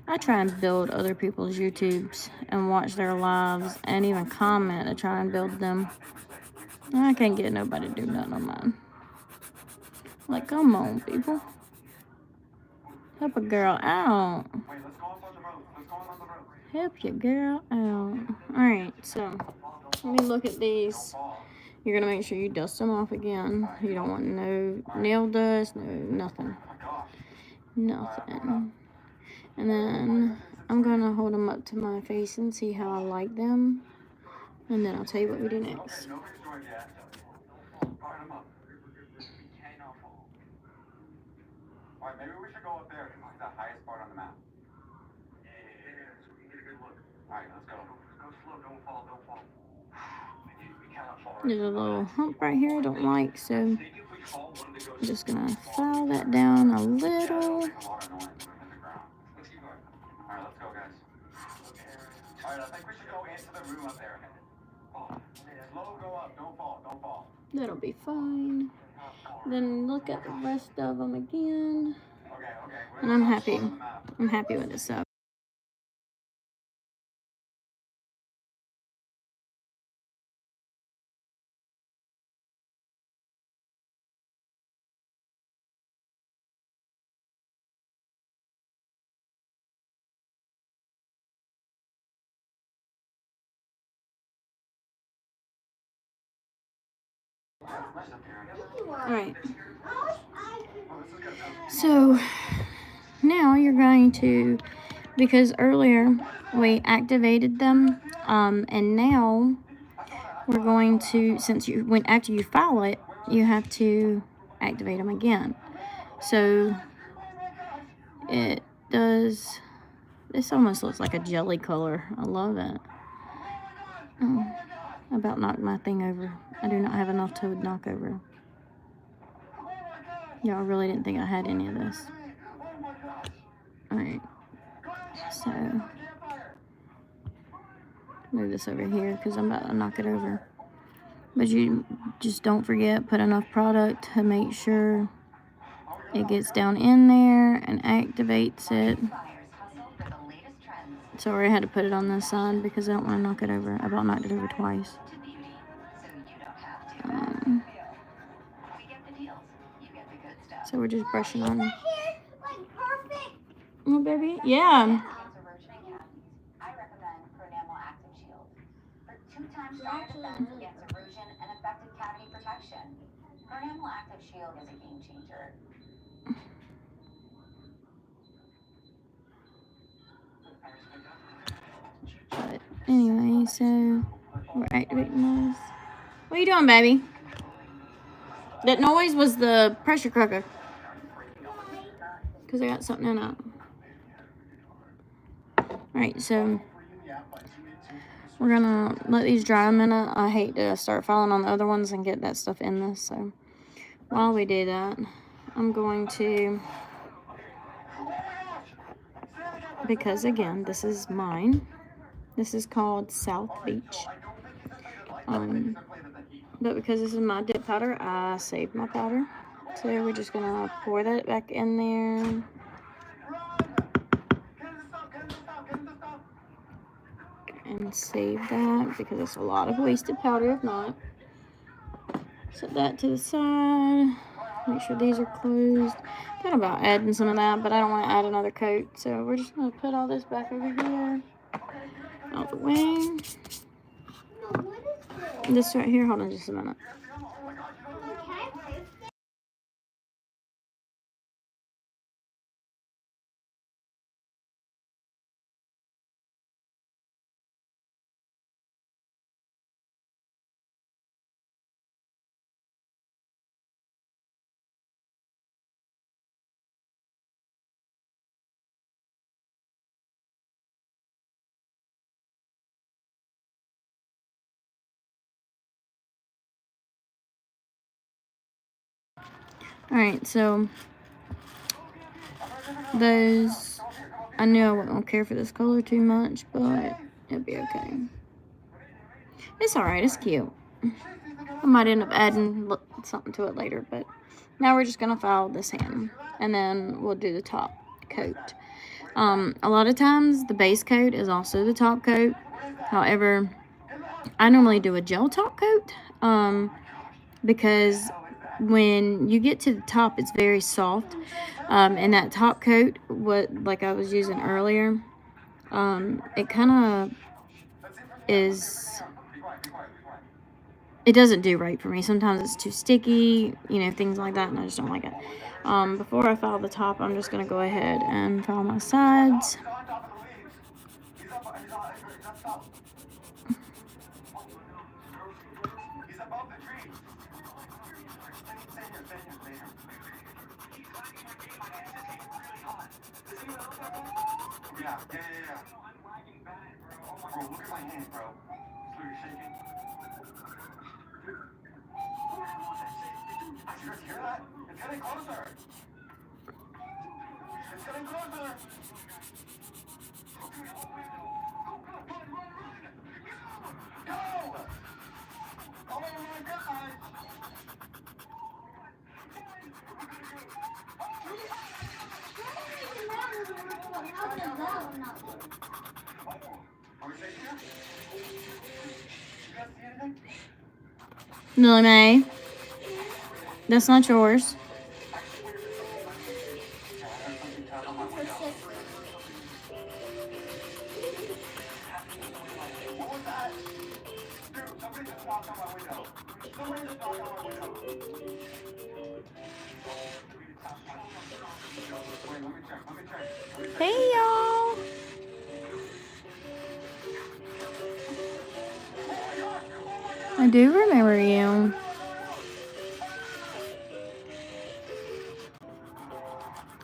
I try and build other people's YouTubes and watch their lives and even comment to try and build them. I can't get nobody to do nothing on mine. Like, come on, people. Help a girl out. Wait, let's go up on the road. Let's go on the road. Help your girl out. Alright, so let me look at these. You're going to make sure you dust them off again. You don't want no nail dust, no nothing. Nothing. And then I'm going to hold them up to my face and see how I like them. And then I'll tell you what we do next. Alright, maybe we should go up there because it's the highest part on the map. Yeah, so we can get a good look. Alright, let's go. Go slow, don't fall, don't fall. We cannot fall. There's a little hump right here I don't like, so I'm just going to file that down a little. Alright, let's go, guys. Alright, I think we should go into the room up there. Slow, go up, don't fall, don't fall. That'll be fine. Then look at the rest of them again. And I'm happy. I'm happy with this stuff. Alright. So now you're going to, because earlier we activated them, and now we're going to, since you after you file it, you have to activate them again. So it does, this almost looks like a jelly color. I love it. Oh, I about knocked my thing over. I do not have enough to knock over. Y'all really didn't think I had any of this. Alright. So, move this over here because I'm about to knock it over. But you just don't forget, put enough product to make sure it gets down in there and activates it. Sorry, I had to put it on this side because I don't want to knock it over. I about knocked it over twice. So we're just brushing on. Oh, baby? Yeah. I recommend Pronamel Active Shield for 2 times stronger defense against erosion and effective cavity protection. Pronamel Active Shield is a game changer. But anyway, so we're activating this. What are you doing, baby? That noise was the pressure cooker. Because I got something in it. Alright, so we're gonna let these dry a minute. I hate to start filing on the other ones and get that stuff in this. So while we do that, I'm going to, because again, this is mine. This is called South Beach. But because this is my dip powder, I saved my powder. So we're just gonna pour that back in there. And save that because it's a lot of wasted powder if not. Set that to the side. Make sure these are closed. Thought about adding some of that, but I don't want to add another coat. So we're just gonna put all this back over here. Out the way. This right here, hold on just a minute. Alright, so those, I knew I wasn't going to care for this color too much, but it'll be okay. It's alright, it's cute. I might end up adding something to it later, but now we're just going to file this hand, and then we'll do the top coat. A lot of times the base coat is also the top coat. However, I normally do a gel top coat because when you get to the top, it's very soft. And that top coat, like I was using earlier, it kind of is, it doesn't do right for me. Sometimes it's too sticky, things like that, and I just don't like it. Before I file the top, I'm just going to go ahead and file my sides. Yeah. Bro, look at my hand, bro. So you're shaking. You guys hear that? It's getting closer. It's getting closer. Go! Oh my God! Are we safe here? You guys see anything? Lily Mae, that's not yours. What was that? Dude, somebody just knocked on my window. Somebody just knocked on my window. Wait, let me check. Hey, y'all. I do remember you.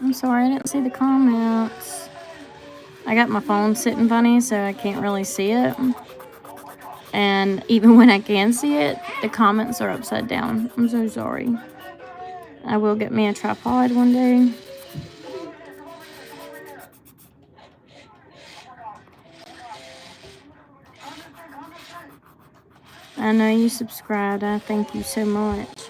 I'm sorry, I didn't see the comments. I got my phone sitting funny, so I can't really see it. And even when I can see it, the comments are upside down. I'm so sorry. I will get me a tripod one day. I know you subscribed. I thank you so much.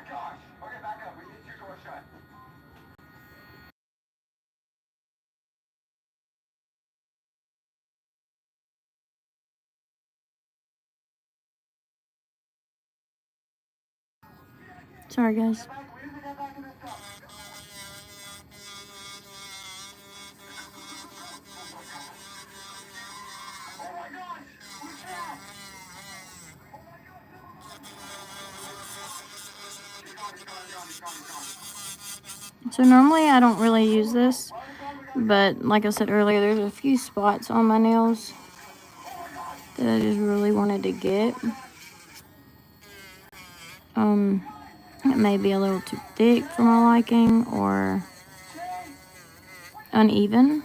gosh. Okay, back up. We need your door shut. Sorry, guys. Get back. We need to get back in this stuff. Oh my gosh. What's that? So normally I don't really use this, but like I said earlier, there's a few spots on my nails that I just really wanted to get. It may be a little too thick for my liking or uneven.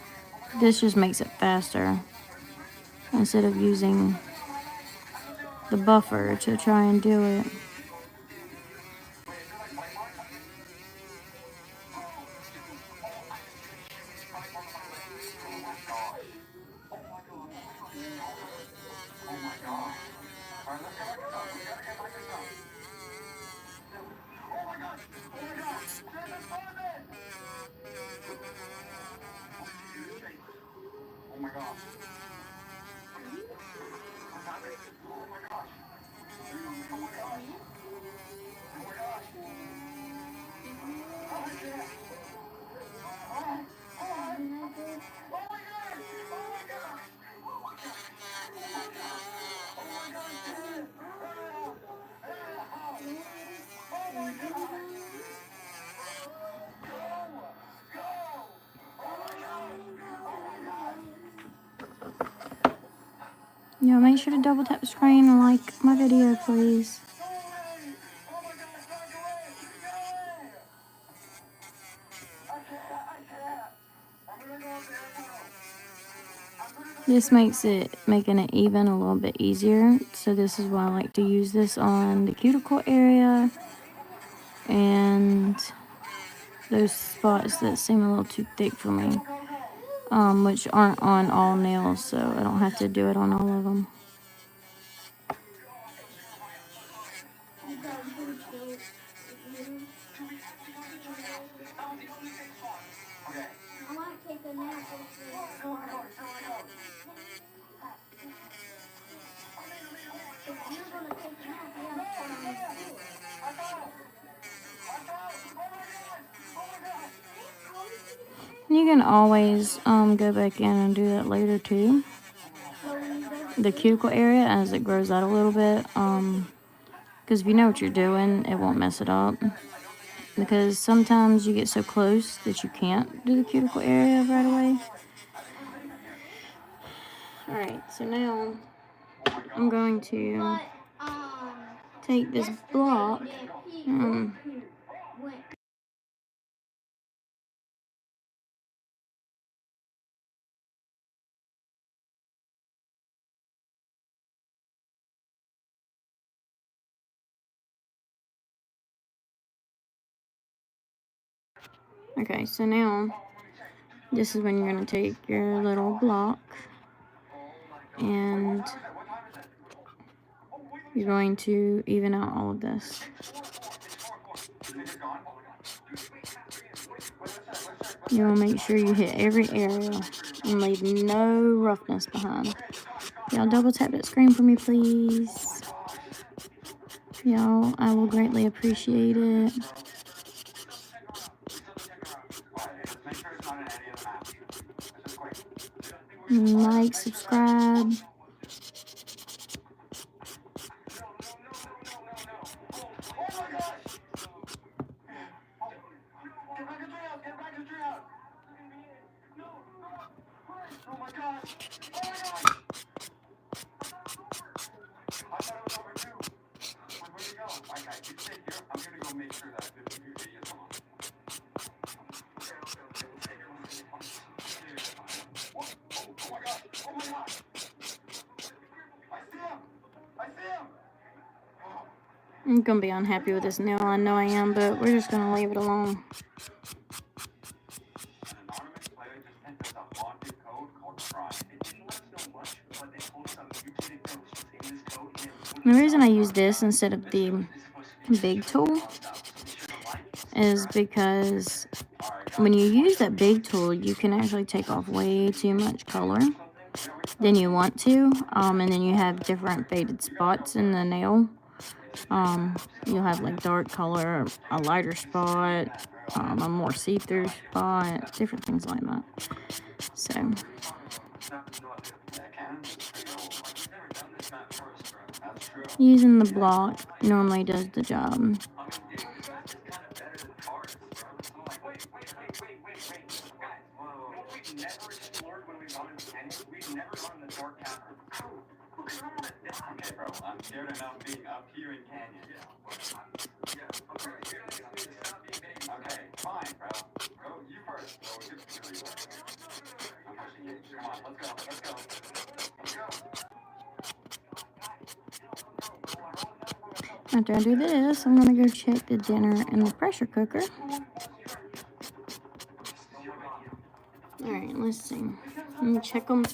This just makes it faster instead of using the buffer to try and do it. Oh my gosh. What's happening? Oh my gosh. Oh my gosh. Oh my gosh. Oh shit. Oh, oh, oh my god. Oh my god. Oh my god. Oh my god. Oh my god. Shit. Oh my god. Go. Go. Oh my god. Oh my god. Yeah, make sure to double tap the screen and like my video, please. This makes making it even a little bit easier. So this is why I like to use this on the cuticle area and those spots that seem a little too thick for me, which aren't on all nails, so I don't have to do it on all of them. I want to take a nap. If you're going to take a nap, you have to put on the floor. You can always go back in and do that later too. The cuticle area as it grows out a little bit, because if you know what you're doing, it won't mess it up. Because sometimes you get so close that you can't do the cuticle area right away. Alright, so now I'm going to take this block. Okay, so now this is when you're going to take your little block and you're going to even out all of this. You want to make sure you hit every area and leave no roughness behind. Y'all double tap that screen for me, please. Y'all, I will greatly appreciate it. Like, subscribe. I'm gonna be unhappy with this nail. I know I am, but we're just gonna leave it alone. The reason I use this instead of the big tool is because when you use that big tool, you can actually take off way too much color than you want to. And then you have different faded spots in the nail. You'll have like dark color, a lighter spot, a more see-through spot, different things like that. So, using the block normally does the job. Okay, bro, I'm scared enough being up here in Canyon. Okay, fine, bro. Bro, you first, bro. You're really working. I'm pushing you. Come on, let's go. After I do this, I'm gonna go check the dinner in the pressure cooker. Alright, let's see. Let me check them,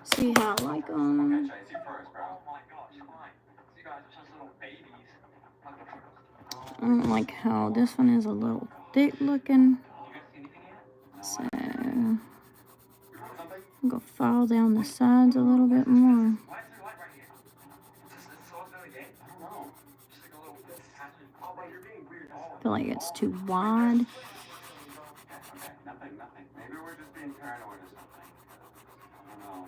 see how I like them. Chase, you first, bro. Oh my gosh, fine. You guys are just little babies. I don't like how this one is a little thick looking. So, I'm gonna file down the sides a little bit more. I feel like it's too wide. Nothing. Maybe we're just being paranoid or something. I don't know.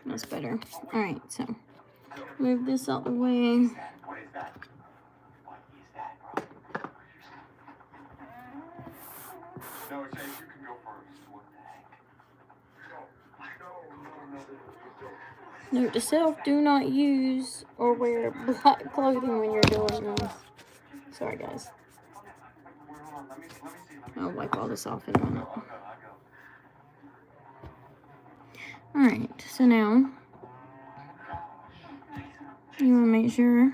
That's better. Alright, so move this out the way. What is that? What is that, bro? No, Chase, you can go first. What the heck? Note to self, do not use or wear black clothing when you're doing this. Sorry, guys. I'll wipe all this off in a minute. Alright, so now you want to make sure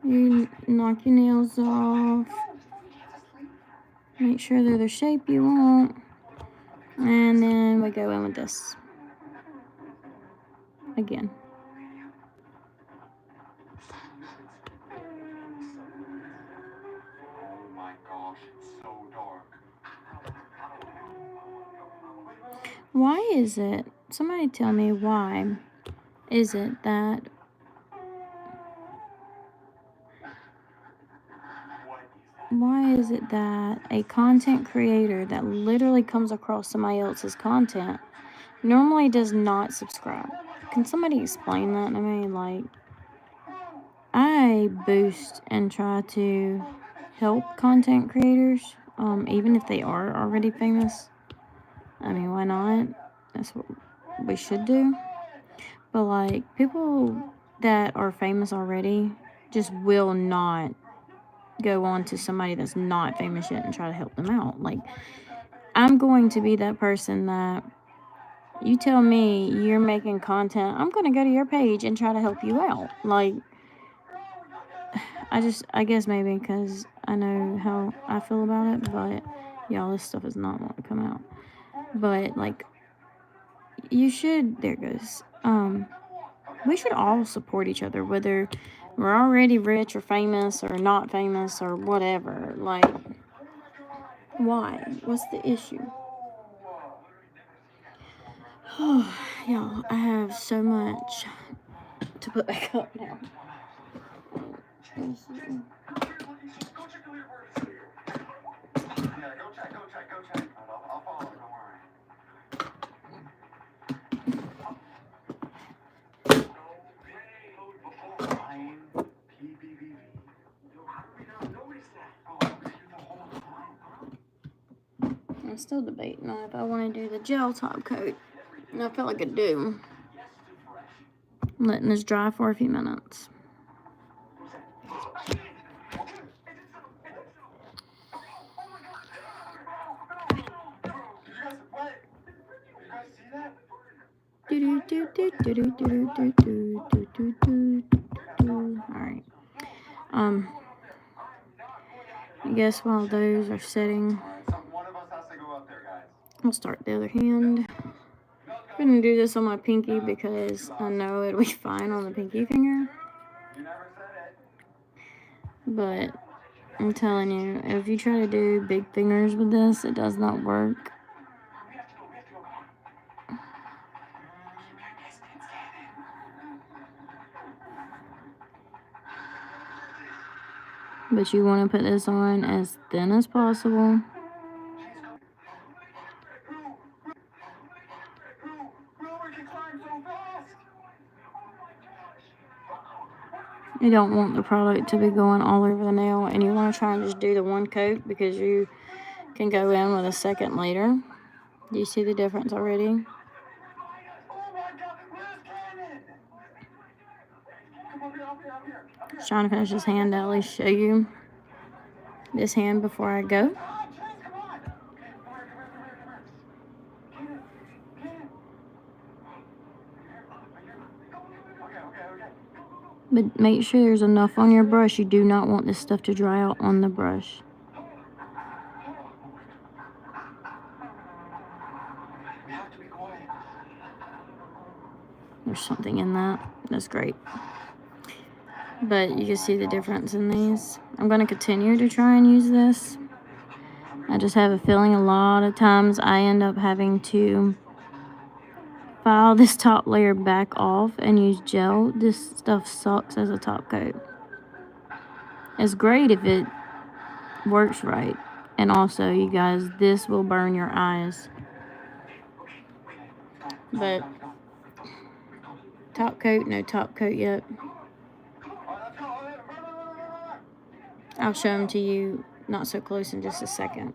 you knock your nails off. Make sure they're the shape you want. And then we go in with this. Again. Oh my gosh, it's so dark. Why is it, somebody tell me why is it that a content creator that literally comes across somebody else's content normally does not subscribe? Can somebody explain that to me? Like, I boost and try to help content creators, even if they are already famous. I mean, why not? That's what we should do. But, like, people that are famous already just will not go on to somebody that's not famous yet and try to help them out. Like, I'm going to be that person that you tell me you're making content, I'm going to go to your page and try to help you out. Like, I guess maybe because I know how I feel about it, but y'all, this stuff is not want to come out. But, like, you should, there it goes. We should all support each other, whether we're already rich or famous or not famous or whatever. Like, why? What's the issue? Oh, y'all, I have so much to put back up now. Yeah, go check. I'll follow, don't worry. Ryan, PBBV. How do we not notice that? Oh, I was here the whole time, huh? I'm still debating on if I want to do the gel top coat. And I feel like I do. I'm letting this dry for a few minutes. Alright. I guess while those are setting, One of us has to go up there, guys. I'll start the other hand. I'm gonna do this on my pinky because I know it'll be fine on the pinky finger. You never said But I'm telling you, if you try to do big fingers with this, it does not work. But you want to put this on as thin as possible. You don't want the product to be going all over the nail, and you want to try and just do the one coat because you can go in with a second later. Do you see the difference already? Just trying to finish this hand to at least show you this hand before I go. But make sure there's enough on your brush. You do not want this stuff to dry out on the brush. There's something in that. That's great. But you can see the difference in these. I'm going to continue to try and use this. I just have a feeling a lot of times I end up having to file this top layer back off and use gel. This stuff sucks as a top coat. It's great if it works right. And also, you guys, this will burn your eyes. But top coat, no top coat yet. I'll show them to you not so close in just a second.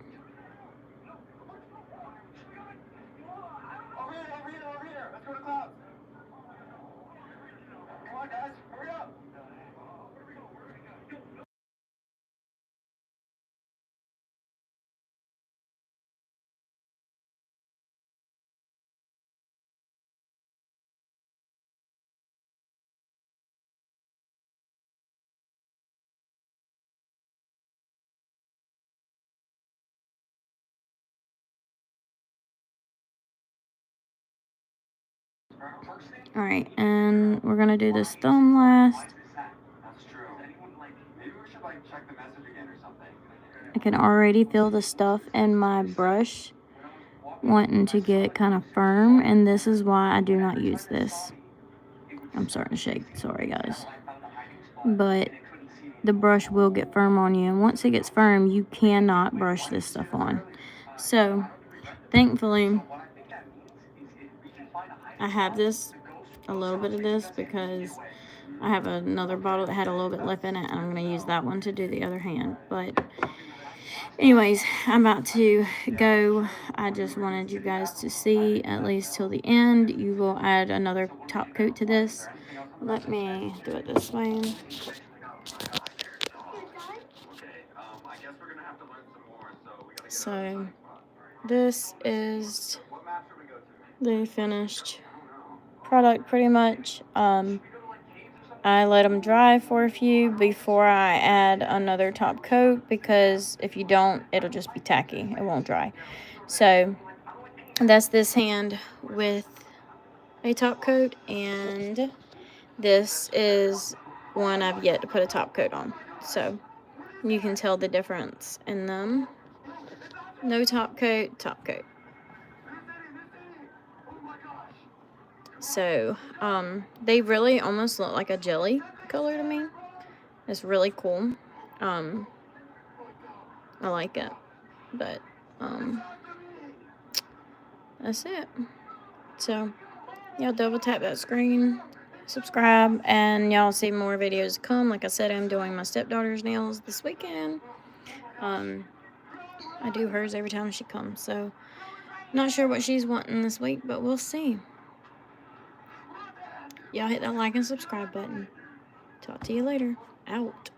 Alright, and we're gonna do this thumb last. I can already feel the stuff in my brush wanting to get kind of firm, and this is why I do not use this. I'm starting to shake, sorry guys. But the brush will get firm on you, and once it gets firm, you cannot brush this stuff on. So, thankfully, I have this, a little bit of this, because I have another bottle that had a little bit left in it, and I'm going to use that one to do the other hand. But anyways, I'm about to go. I just wanted you guys to see at least till the end. You will add another top coat to this. Let me do it this way. So this is the finished product pretty much. I let them dry for a few before I add another top coat, because if you don't, it'll just be tacky. It won't dry. So that's this hand with a top coat, and this is one I've yet to put a top coat on. So you can tell the difference in them. No top coat, top coat. So, they really almost look like a jelly color to me. It's really cool. I like it. But, that's it. So, y'all double tap that screen, subscribe, and y'all see more videos come. Like I said, I'm doing my stepdaughter's nails this weekend. I do hers every time she comes, so not sure what she's wanting this week, but we'll see. Y'all hit that like and subscribe button. Talk to you later. Out.